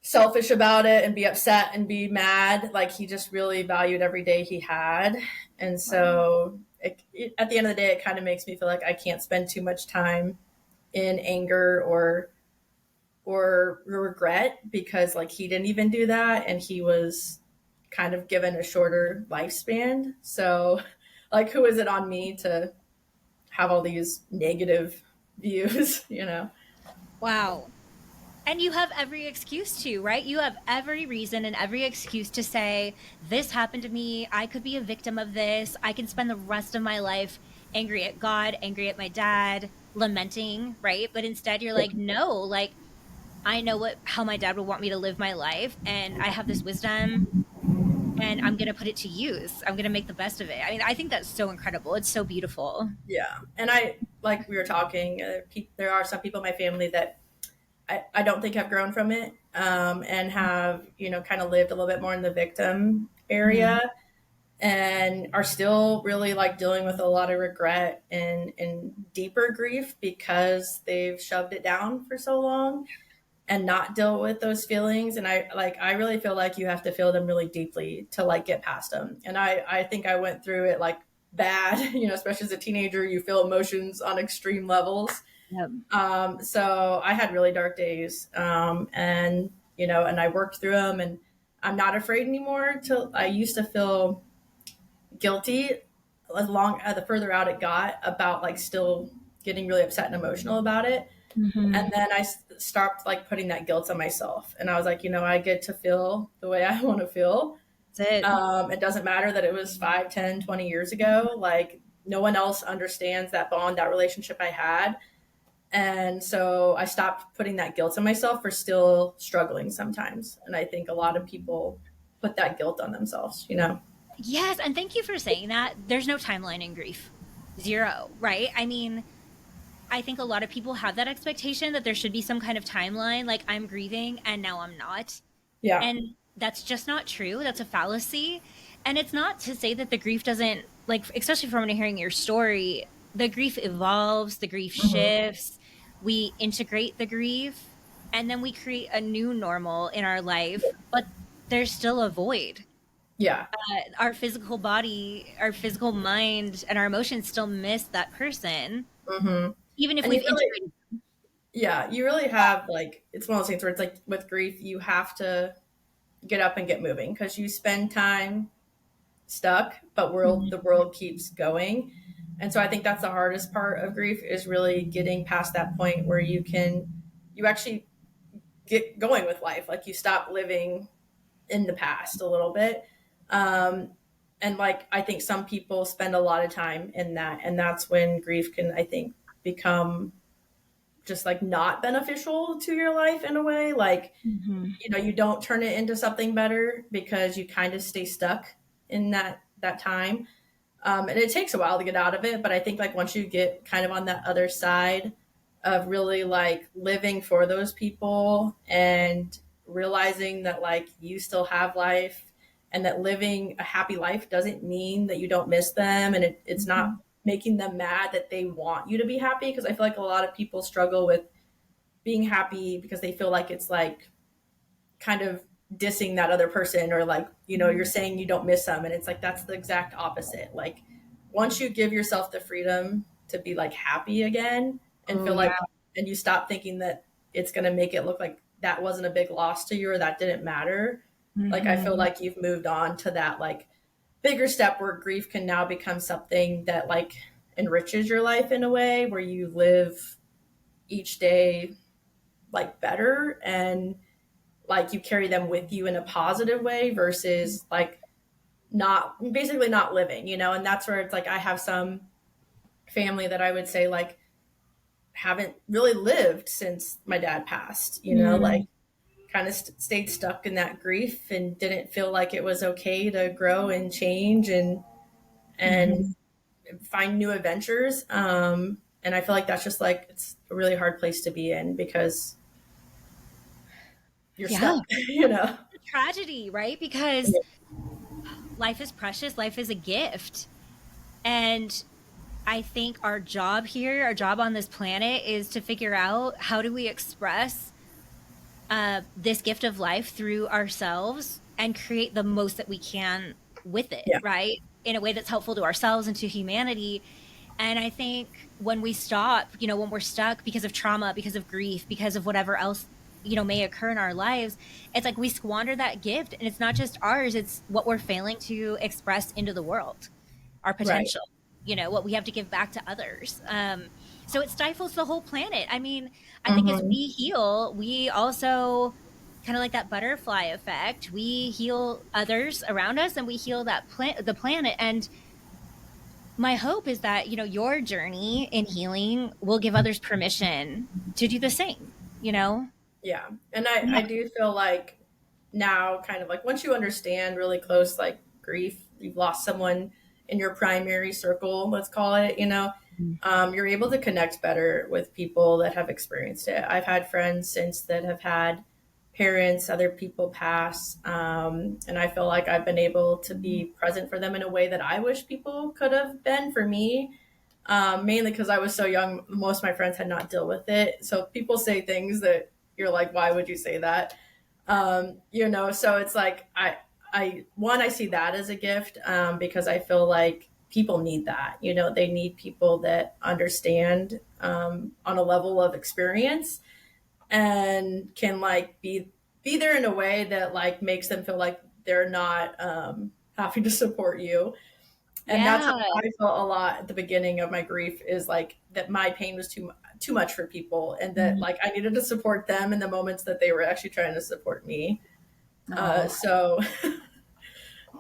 selfish about it and be upset and be mad. Like he just really valued every day he had. And so at the end of the day, it kind of makes me feel like I can't spend too much time in anger or regret, because like he didn't even do that, and he was kind of given a shorter lifespan. So like who is it on me to have all these negative views, Wow. And you have every excuse to, right? You have every reason and every excuse to say, this happened to me. I could be a victim of this. I can spend the rest of my life angry at God, angry at my dad, lamenting, right? But instead, you're like, no, like, I know how my dad would want me to live my life. And I have this wisdom and I'm going to put it to use. I'm going to make the best of it. I mean, I think that's so incredible. It's so beautiful. Yeah. And like we were talking, there are some people in my family that I don't think have grown from it, and have, kind of lived a little bit more in the victim area, and are still really like dealing with a lot of regret and deeper grief because they've shoved it down for so long and not deal with those feelings. And I really feel like you have to feel them really deeply to like get past them. And I think I went through it like bad, especially as a teenager, you feel emotions on extreme levels. Yep. So I had really dark days, and I worked through them, and I'm not afraid anymore. I used to feel guilty the further out it got about like still getting really upset and emotional about it. Mm-hmm. And then I stopped like putting that guilt on myself, and I was like, I get to feel the way I want to feel. That's it. It doesn't matter that it was 5, 10, 20 years ago. Like no one else understands that bond, that relationship I had. And so I stopped putting that guilt on myself for still struggling sometimes. And I think a lot of people put that guilt on themselves, Yes, and thank you for saying that. There's no timeline in grief. 0, right? I mean, I think a lot of people have that expectation that there should be some kind of timeline, like I'm grieving and now I'm not. Yeah. And that's just not true. That's a fallacy. And it's not to say that the grief doesn't, like, especially from hearing your story, the grief evolves, the grief shifts, we integrate the grief, and then we create a new normal in our life, but there's still a void. Yeah. Our physical body, our physical mind, and our emotions still miss that person, even if we've integrated. Yeah, you really have, like, it's one of those things where it's like with grief, you have to get up and get moving because you spend time stuck, but the world keeps going. And so I think that's the hardest part of grief, is really getting past that point where you actually get going with life. Like you stop living in the past a little bit. And like, I think some people spend a lot of time in that, and that's when grief can, I think, become just like not beneficial to your life in a way. Like, you don't turn it into something better because you kind of stay stuck in that time. And it takes a while to get out of it. But I think like once you get kind of on that other side of really like living for those people and realizing that like you still have life, and that living a happy life doesn't mean that you don't miss them. And it's not making them mad that they want you to be happy. Because I feel like a lot of people struggle with being happy because they feel like it's like kind of dissing that other person, or like, you're saying you don't miss them. And it's like, that's the exact opposite. Like once you give yourself the freedom to be like happy again and feel like, and you stop thinking that it's going to make it look like that wasn't a big loss to you or that didn't matter. Like, I feel like you've moved on to that like bigger step where grief can now become something that like enriches your life in a way where you live each day like better, and like you carry them with you in a positive way versus like not living, and that's where it's like, I have some family that I would say like haven't really lived since my dad passed, like kind of stayed stuck in that grief and didn't feel like it was okay to grow and change and find new adventures. And I feel like that's just like, it's a really hard place to be in because you're stuck, Tragedy, right? Because life is precious. Life is a gift. And I think our job on this planet is to figure out how do we express this gift of life through ourselves and create the most that we can with it, right? In a way that's helpful to ourselves and to humanity. And I think when we stop, when we're stuck because of trauma, because of grief, because of whatever else, may occur in our lives, it's like we squander that gift, and it's not just ours, it's what we're failing to express into the world, our potential, what we have to give back to others. So it stifles the whole planet. I mean, I think as we heal, we also kind of like that butterfly effect. We heal others around us, and we heal the planet. And my hope is that, your journey in healing will give others permission to do the same, Yeah. And I do feel like now kind of like once you understand really close like grief, you've lost someone in your primary circle, let's call it, you're able to connect better with people that have experienced it. I've had friends since that have had parents, other people pass, and I feel like I've been able to be present for them in a way that I wish people could have been for me. Mainly because I was so young, most of my friends had not dealt with it. So people say things that you're like, why would you say that? So it's like I see that as a gift, because I feel like people need that. They need people that understand, on a level of experience, and can like be there in a way that like makes them feel like they're not having to support you. And that's how Yeah. I felt a lot at the beginning of my grief, is like that my pain was too much for people, and that like I needed to support them in the moments that they were actually trying to support me. So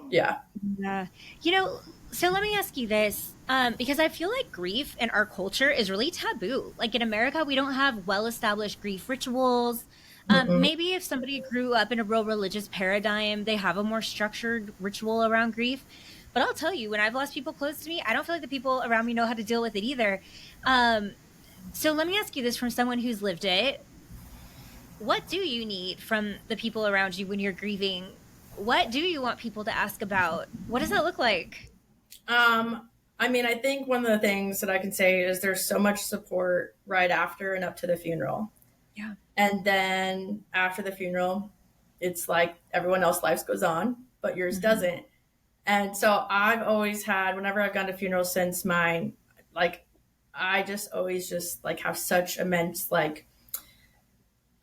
yeah. Yeah. You know, so let me ask you this, because I feel like grief in our culture is really taboo. Like in America, we don't have well-established grief rituals. Mm-mm. Maybe if somebody grew up in a real religious paradigm, they have a more structured ritual around grief. But I'll tell you, when I've lost people close to me, I don't feel like the people around me know how to deal with it either. Um, so let me ask you this from someone who's lived it. What do you need from the people around you when you're grieving? What do you want people to ask about? What does that look like? I mean, I think one of the things that I can say is there's so much support right after and up to the funeral. Yeah. And then after the funeral, it's like everyone else's life goes on, but yours doesn't. And so I've always had, whenever I've gone to funerals since mine, like I just always just like have such immense like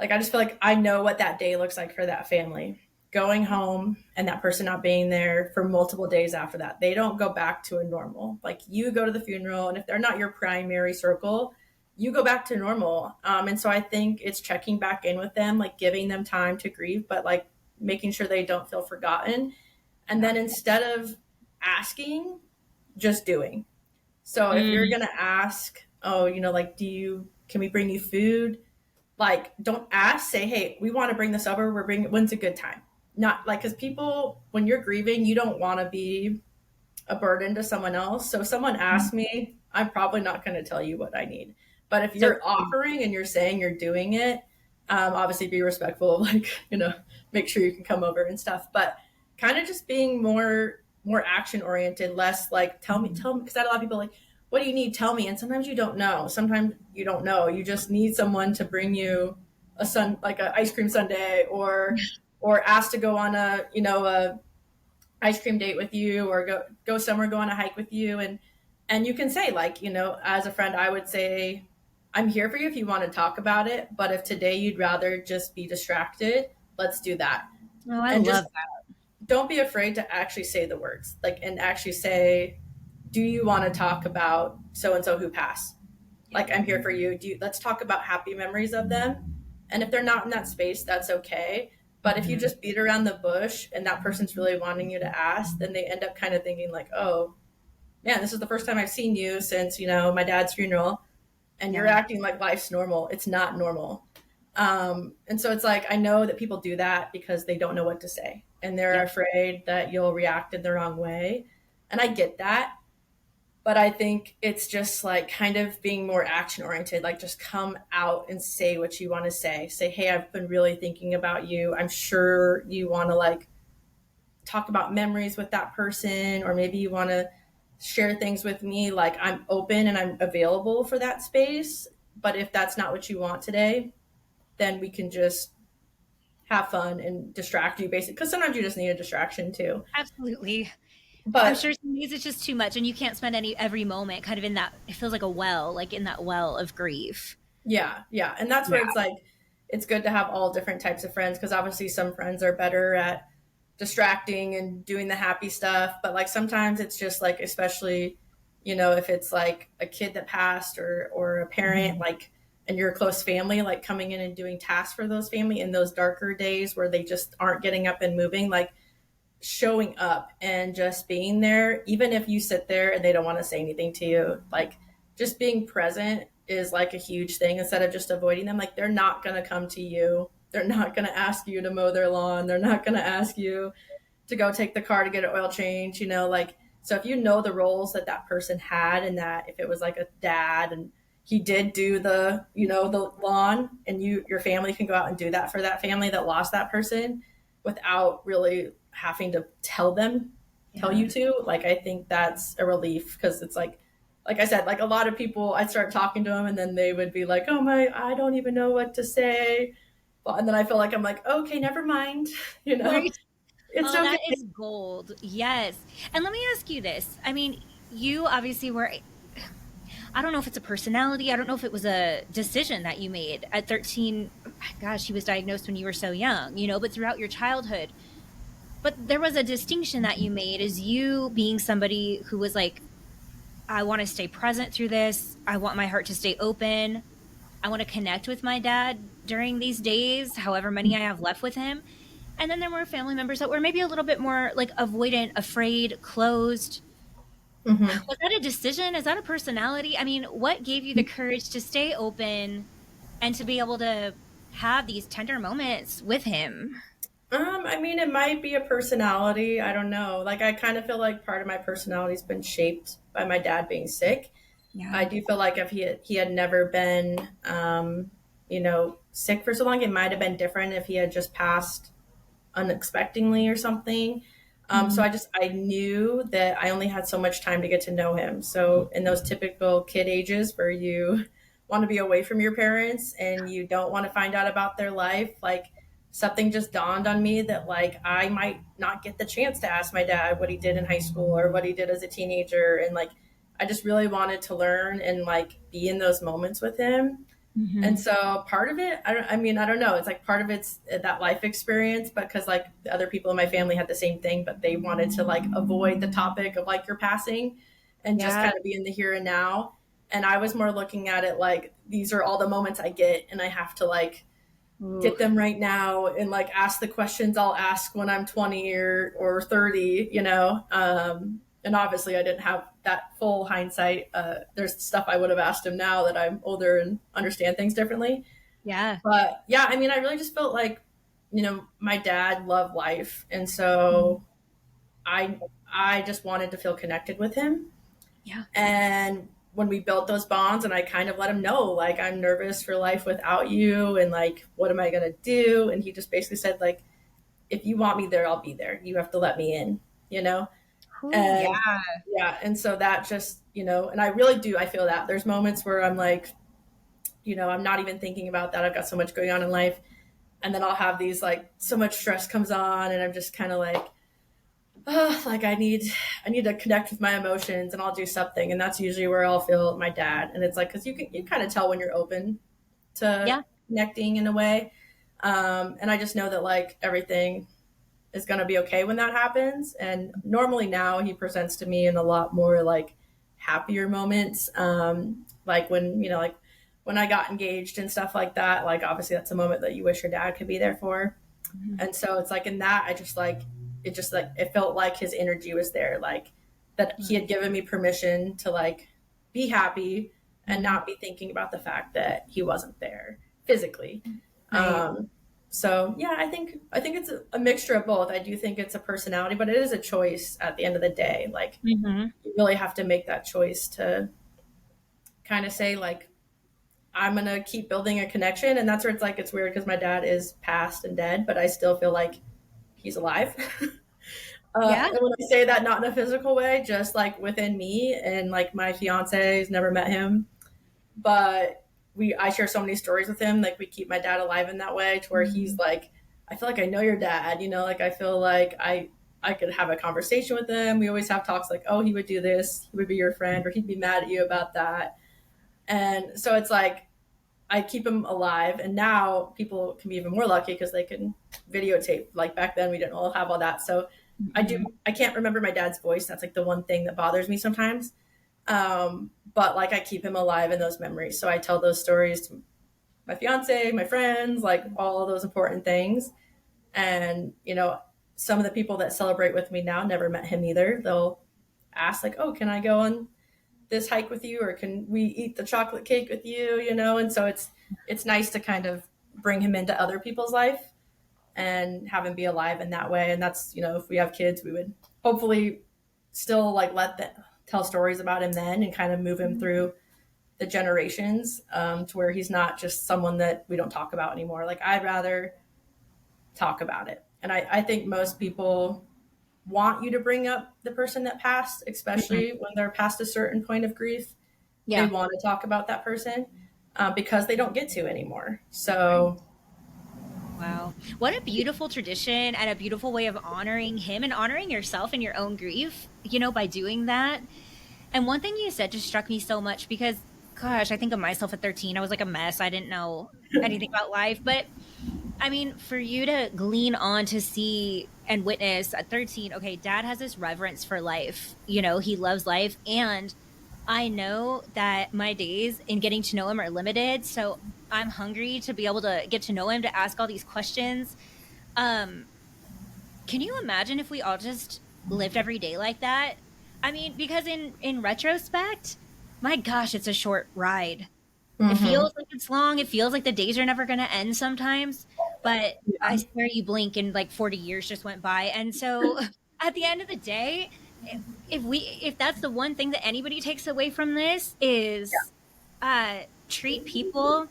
I just feel like I know what that day looks like for that family. Going home and that person not being there for multiple days after that. They don't go back to a normal. Like you go to the funeral, and if they're not your primary circle, you go back to normal. And so I think it's checking back in with them, like giving them time to grieve, but like making sure they don't feel forgotten. And then instead of asking, just doing. So if you're Mm. going to ask, oh, like, can we bring you food? Like, don't ask, say, hey, we want to bring this over. When's a good time? Not like, because people, when you're grieving, you don't want to be a burden to someone else. So if someone asks me, I'm probably not going to tell you what I need. But if So you're offering and you're saying you're doing it, obviously be respectful of like, make sure you can come over and stuff. But kind of just being more action oriented, less like tell me, because I had a lot of people like, what do you need? Tell me. And sometimes you don't know. Sometimes you don't know. You just need someone to bring you like a ice cream sundae, or ask to go on a ice cream date with you, or go somewhere, go on a hike with you. And you can say like, as a friend, I would say, I'm here for you if you want to talk about it. But if today you'd rather just be distracted, let's do that. oh, I And love just that. don't be afraid to actually say the words, like, and actually say, do you want to talk about so and so who passed? Like, I'm here for you. Let's talk about happy memories of them. And if they're not in that space, that's okay. But if you just beat around the bush and that person's really wanting you to ask, then they end up kind of thinking like, oh man, this is the first time I've seen you since, my dad's funeral, and you're acting like life's normal. It's not normal. And so it's like, I know that people do that because they don't know what to say, and they're Yep. afraid that you'll react in the wrong way. And I get that. But I think it's just like kind of being more action oriented, like just come out and say what you want to say. Say, hey, I've been really thinking about you. I'm sure you want to like talk about memories with that person, or maybe you want to share things with me. Like, I'm open and I'm available for that space. But if that's not what you want today, then we can just have fun and distract you, basically, because sometimes you just need a distraction too. Absolutely. I'm But sure some days it's just too much, and you can't spend every moment kind of in that. It feels like a well, like in that well of grief. yeah, and that's where Yeah. it's like it's good to have all different types of friends, because obviously some friends are better at distracting and doing the happy stuff, but like sometimes it's just like, especially if it's like a kid that passed, or a parent, like, and your close family, like coming in and doing tasks for those family in those darker days where they just aren't getting up and moving, like showing up and just being there, even if you sit there and they don't want to say anything to you, like just being present is like a huge thing, instead of just avoiding them. Like, they're not going to come to you they're not going to ask you to mow their lawn. They're not going to ask you to go take the car to get an oil change, like, so if you know the roles that that person had, and that if it was like a dad and he did do the, the lawn, and your family can go out and do that for that family that lost that person without really having to tell you to, like, I think that's a relief, because it's like I said, like a lot of people, I'd start talking to them and then they would be like, oh my, I don't even know what to say. And then I feel like I'm like, okay, never mind. Right. It's Oh, okay. that is gold. Yes. And let me ask you this. I mean, you obviously were, I don't know if it's a personality. I don't know if it was a decision that you made at 13. Gosh, she was diagnosed when you were so young, but throughout your childhood. But there was a distinction that you made as you being somebody who was like, I want to stay present through this. I want my heart to stay open. I want to connect with my dad during these days, however many I have left with him. And then there were family members that were maybe a little bit more like avoidant, afraid, closed. Mm-hmm. Was that a decision? Is that a personality? I mean, what gave you the courage to stay open and to be able to have these tender moments with him? I mean, it might be a personality. I don't know. Like, I kind of feel like part of my personality's been shaped by my dad being sick. Yeah. I do feel like if he had never been, sick for so long, it might have been different if he had just passed unexpectedly or something. So I knew that I only had so much time to get to know him. So in those typical kid ages where you want to be away from your parents and you don't want to find out about their life, like, something just dawned on me that, like, I might not get the chance to ask my dad what he did in high school or what he did as a teenager. And, like, I just really wanted to learn and, like, be in those moments with him. Mm-hmm. And so part of it, I don't know. It's like part of it's that life experience, but because, like, the other people in my family had the same thing, but they wanted to, like, avoid the topic of, like, your passing and just kind of be in the here and now. And I was more looking at it like, these are all the moments I get, and I have to, like, get them right now and, like, ask the questions I'll ask when I'm 20 or 30, and obviously I didn't have that full hindsight. There's stuff I would have asked him now that I'm older and understand things differently. Yeah. But yeah, I mean, I really just felt like, my dad loved life. And so I just wanted to feel connected with him. Yeah. And when we built those bonds, and I kind of let him know, like, I'm nervous for life without you. And, like, what am I going to do? And he just basically said, like, if you want me there, I'll be there. You have to let me in, Ooh, and yeah. And so that just, and I really do, I feel that there's moments where I'm like, I'm not even thinking about that. I've got so much going on in life. And then I'll have these, like, so much stress comes on, and I'm just kind of like, oh, like, I need to connect with my emotions, and I'll do something. And that's usually where I'll feel my dad. And it's like, cause you kind of tell when you're open to connecting in a way. And I just know that, like, everything is going to be okay when that happens. And normally now he presents to me in a lot more, like, happier moments. Like when, like when I got engaged and stuff like that, like, obviously that's a moment that you wish your dad could be there for. Mm-hmm. And so it's like, in that, it felt like his energy was there, like, that he had given me permission to, like, be happy and not be thinking about the fact that he wasn't there physically. Right. So yeah, I think it's a mixture of both. I do think it's a personality, but it is a choice at the end of the day. Like, you really have to make that choice to kind of say, like, I'm going to keep building a connection. And that's where it's like, it's weird because my dad is passed and dead, but I still feel like he's alive. And when I say that, not in a physical way, just, like, within me, and, like, my fiance has never met him, but I share so many stories with him. Like, we keep my dad alive in that way, to where he's like, I feel like I know your dad, like, I feel like I could have a conversation with him. We always have talks like, oh, he would do this, he would be your friend, or he'd be mad at you about that. And so it's like, I keep him alive. And now people can be even more lucky because they can videotape. Like, back then we didn't all have all that. So I can't remember my dad's voice. That's, like, the one thing that bothers me sometimes. But, like, I keep him alive in those memories. So I tell those stories to my fiance, my friends, like, all of those important things. And, some of the people that celebrate with me now never met him either. They'll ask, like, oh, can I go on this hike with you? Or can we eat the chocolate cake with you? And so it's nice to kind of bring him into other people's life and have him be alive in that way. And that's, if we have kids, we would hopefully still like let them tell stories about him then and kind of move him through the generations, to where he's not just someone that we don't talk about anymore. Like, I'd rather talk about it. And I think most people want you to bring up the person that passed, especially when they're past a certain point of grief. Yeah. They want to talk about that person, because they don't get to anymore. So Wow. What a beautiful tradition and a beautiful way of honoring him and honoring yourself and your own grief, by doing that. And one thing you said just struck me so much because, gosh, I think of myself at 13. I was like a mess. I didn't know anything about life. But I mean, for you to glean on to see and witness at 13, okay, dad has this reverence for life. He loves life. And I know that my days in getting to know him are limited. So I'm hungry to be able to get to know him, to ask all these questions. Can you imagine if we all just lived every day like that? I mean, because in retrospect, my gosh, it's a short ride. It feels like it's long. It feels like the days are never going to end sometimes. But I swear you blink and like 40 years just went by. And so at the end of the day, if that's the one thing that anybody takes away from this is treat people,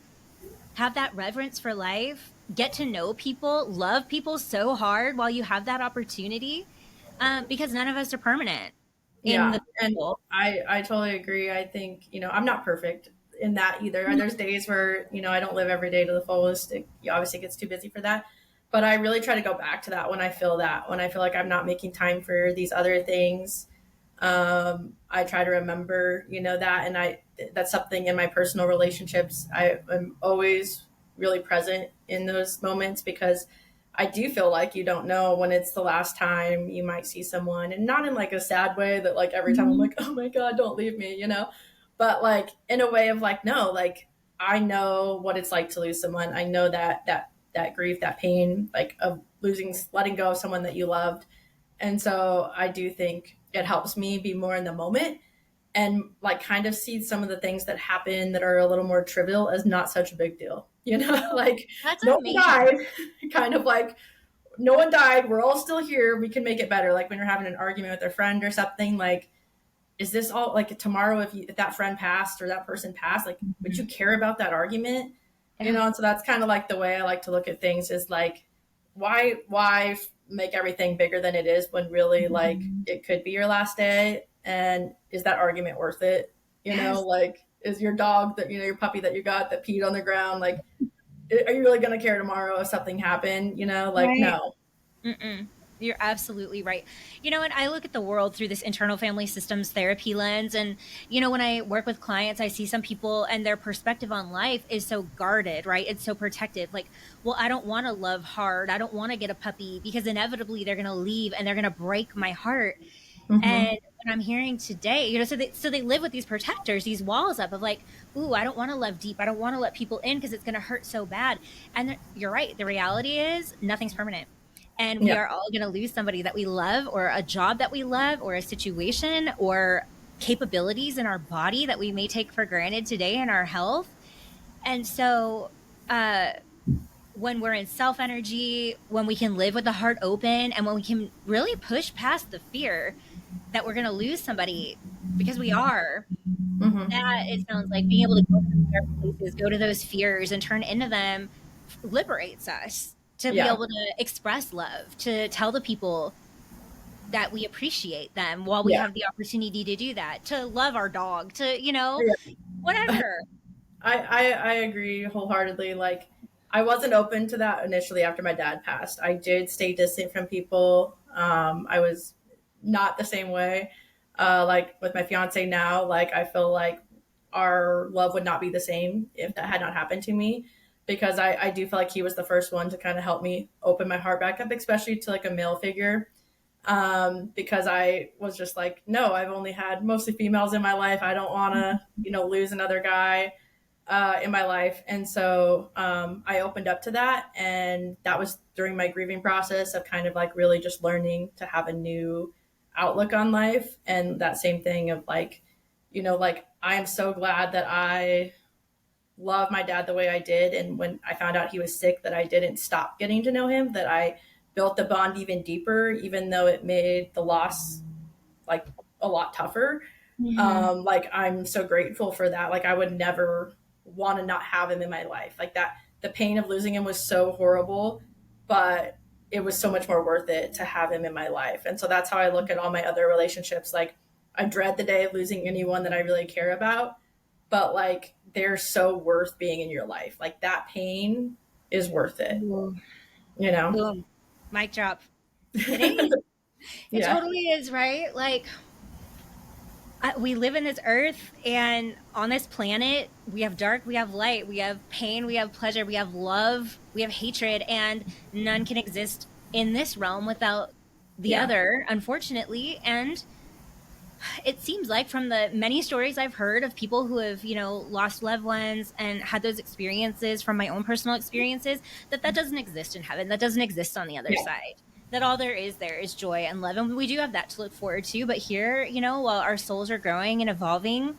have that reverence for life, get to know people, love people so hard while you have that opportunity, because none of us are permanent. and I totally agree. I think, I'm not perfect in that either. There's days where, I don't live every day to the fullest. It obviously gets too busy for that. But I really try to go back to that when I feel like I'm not making time for these other things. I try to remember, that, and that's something in my personal relationships. I am always really present in those moments, because I do feel like you don't know when it's the last time you might see someone, and not in like a sad way that like every time I'm like, oh my God, don't leave me, but like in a way of like, no, like I know what it's like to lose someone. I know that grief, that pain, like of letting go of someone that you loved. And so I do think it helps me be more in the moment and like kind of see some of the things that happen that are a little more trivial as not such a big deal, like That's no amazing. one died, kind of like no one died. We're all still here. We can make it better. Like when you're having an argument with a friend or something, like, is this all like tomorrow, if that friend passed or that person passed, like, would you care about that argument? And so that's kind of like the way I like to look at things, is like, why make everything bigger than it is when really like it could be your last day? And is that argument worth it? Like, is your dog that, your puppy that you got that peed on the ground, like, are you really going to care tomorrow if something happened? Like, Right. no. You're absolutely right. And I look at the world through this internal family systems therapy lens. And, when I work with clients, I see some people and their perspective on life is so guarded, right? It's so protective. Like, well, I don't want to love hard. I don't want to get a puppy because inevitably they're going to leave and they're going to break my heart. And what I'm hearing today, so they live with these protectors, these walls up of like, ooh, I don't want to love deep. I don't want to let people in because it's going to hurt so bad. And you're right. The reality is nothing's permanent. And we are all going to lose somebody that we love, or a job that we love, or a situation, or capabilities in our body that we may take for granted today in our health. And so when we're in self energy, when we can live with the heart open, and when we can really push past the fear that we're going to lose somebody, because we are, that it sounds like being able to go to those dark places, go to those fears and turn into them liberates us to be able to express love, to tell the people that we appreciate them while we have the opportunity to do that, to love our dog, to, whatever. I agree wholeheartely. Like, I wasn't open to that initially after my dad passed. I did stay distant from people. I was not the same way. Like with my fiance now, like I feel like our love would not be the same if that had not happened to me, because I do feel like he was the first one to kind of help me open my heart back up, especially to like a male figure. Because I was just like, no, I've only had mostly females in my life. I don't want to, lose another guy in my life. And so I opened up to that. And that was during my grieving process of kind of like really just learning to have a new outlook on life. And that same thing of like, like, I am so glad that I love my dad the way I did. And when I found out he was sick, that I didn't stop getting to know him, that I built the bond even deeper, even though it made the loss like a lot tougher. Like I'm so grateful for that. Like I would never want to not have him in my life. Like that, the pain of losing him was so horrible, but it was so much more worth it to have him in my life. And so that's how I look at all my other relationships. Like I dread the day of losing anyone that I really care about, but like they're so worth being in your life. Like that pain is worth it, you know? Boom. Mic drop. It is. It Yeah. totally is, right? Like, we live in this earth, and on this planet, we have dark, we have light, we have pain, we have pleasure, we have love, we have hatred, and none can exist in this realm without the other, unfortunately. And it seems like from the many stories I've heard of people who have, lost loved ones and had those experiences from my own personal experiences, that doesn't exist in heaven. That doesn't exist on the other side. That all there is joy and love. And we do have that to look forward to. But here, while our souls are growing and evolving,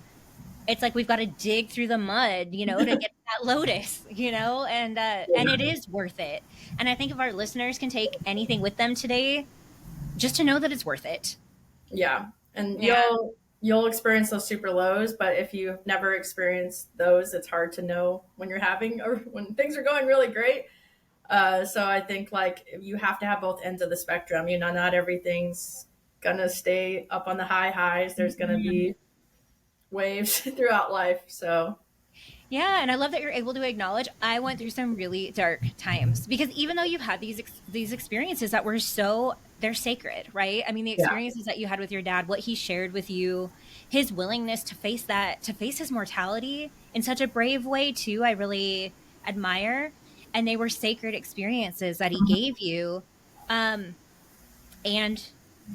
it's like we've got to dig through the mud, to get that lotus, and it is worth it. And I think if our listeners can take anything with them today, just to know that it's worth it. Yeah. And you'll experience those super lows, but if you've never experienced those, it's hard to know when you're having or when things are going really great. So I think like you have to have both ends of the spectrum. Not everything's gonna stay up on the high highs. There's gonna be waves throughout life. So yeah, and I love that you're able to acknowledge I went through some really dark times, because even though you've had these experiences that were they're sacred, right? I mean, the experiences that you had with your dad, what he shared with you, his willingness to face his mortality in such a brave way too, I really admire. And they were sacred experiences that he gave you. And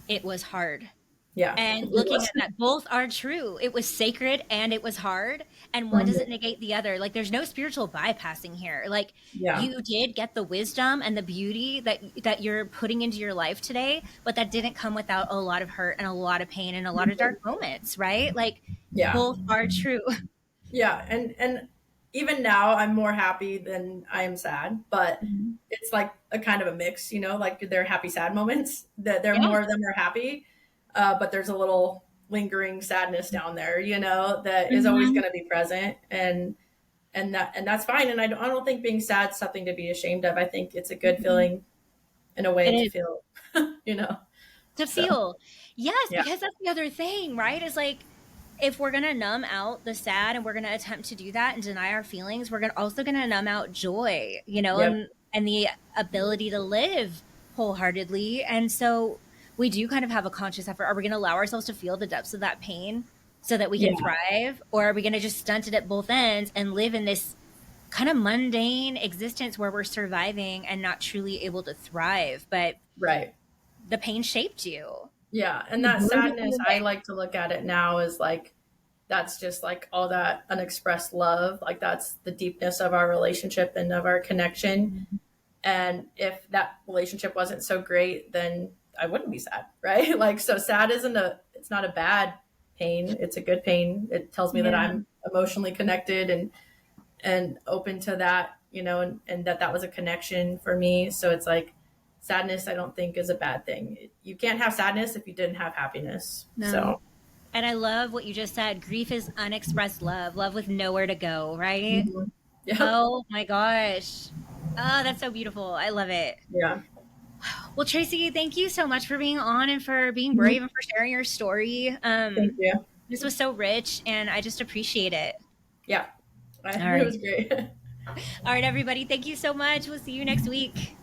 it was hard. Yeah. And looking at that, both are true. It was sacred and it was hard. And one doesn't negate the other. Like there's no spiritual bypassing here. Like you did get the wisdom and the beauty that you're putting into your life today, but that didn't come without a lot of hurt and a lot of pain and a lot of dark moments, right? Like both are true. Yeah. And even now I'm more happy than I am sad, but it's like a kind of a mix, like they're happy, sad moments, that there more of them are happy. But there's a little lingering sadness down there, that is always going to be present, and that's fine. And I don't think being sad is something to be ashamed of. I think it's a good feeling in a way to feel, to feel. Yes, because that's the other thing, right? Is like, if we're going to numb out the sad and we're going to attempt to do that and deny our feelings, we're also going to numb out joy, and the ability to live wholeheartedly. And so we do kind of have a conscious effort. Are we going to allow ourselves to feel the depths of that pain so that we can thrive? Or are we going to just stunt it at both ends and live in this kind of mundane existence where we're surviving and not truly able to thrive? But the pain shaped you. Yeah. And that sadness, I like to look at it now as like, that's just like all that unexpressed love. Like that's the deepness of our relationship and of our connection. And if that relationship wasn't so great, then I wouldn't be sad, right? Like, so sad it's not a bad pain. It's a good pain. It tells me that I'm emotionally connected and open to that, and that was a connection for me. So it's like sadness, I don't think is a bad thing. You can't have sadness if you didn't have happiness. No. So. And I love what you just said. Grief is unexpressed love with nowhere to go, right? Yeah. Oh my gosh. Oh, that's so beautiful. I love it. Yeah. Well, Tracy, thank you so much for being on and for being brave and for sharing your story. Thank you. This was so rich and I just appreciate it. Yeah. It was great. All right, everybody. Thank you so much. We'll see you next week.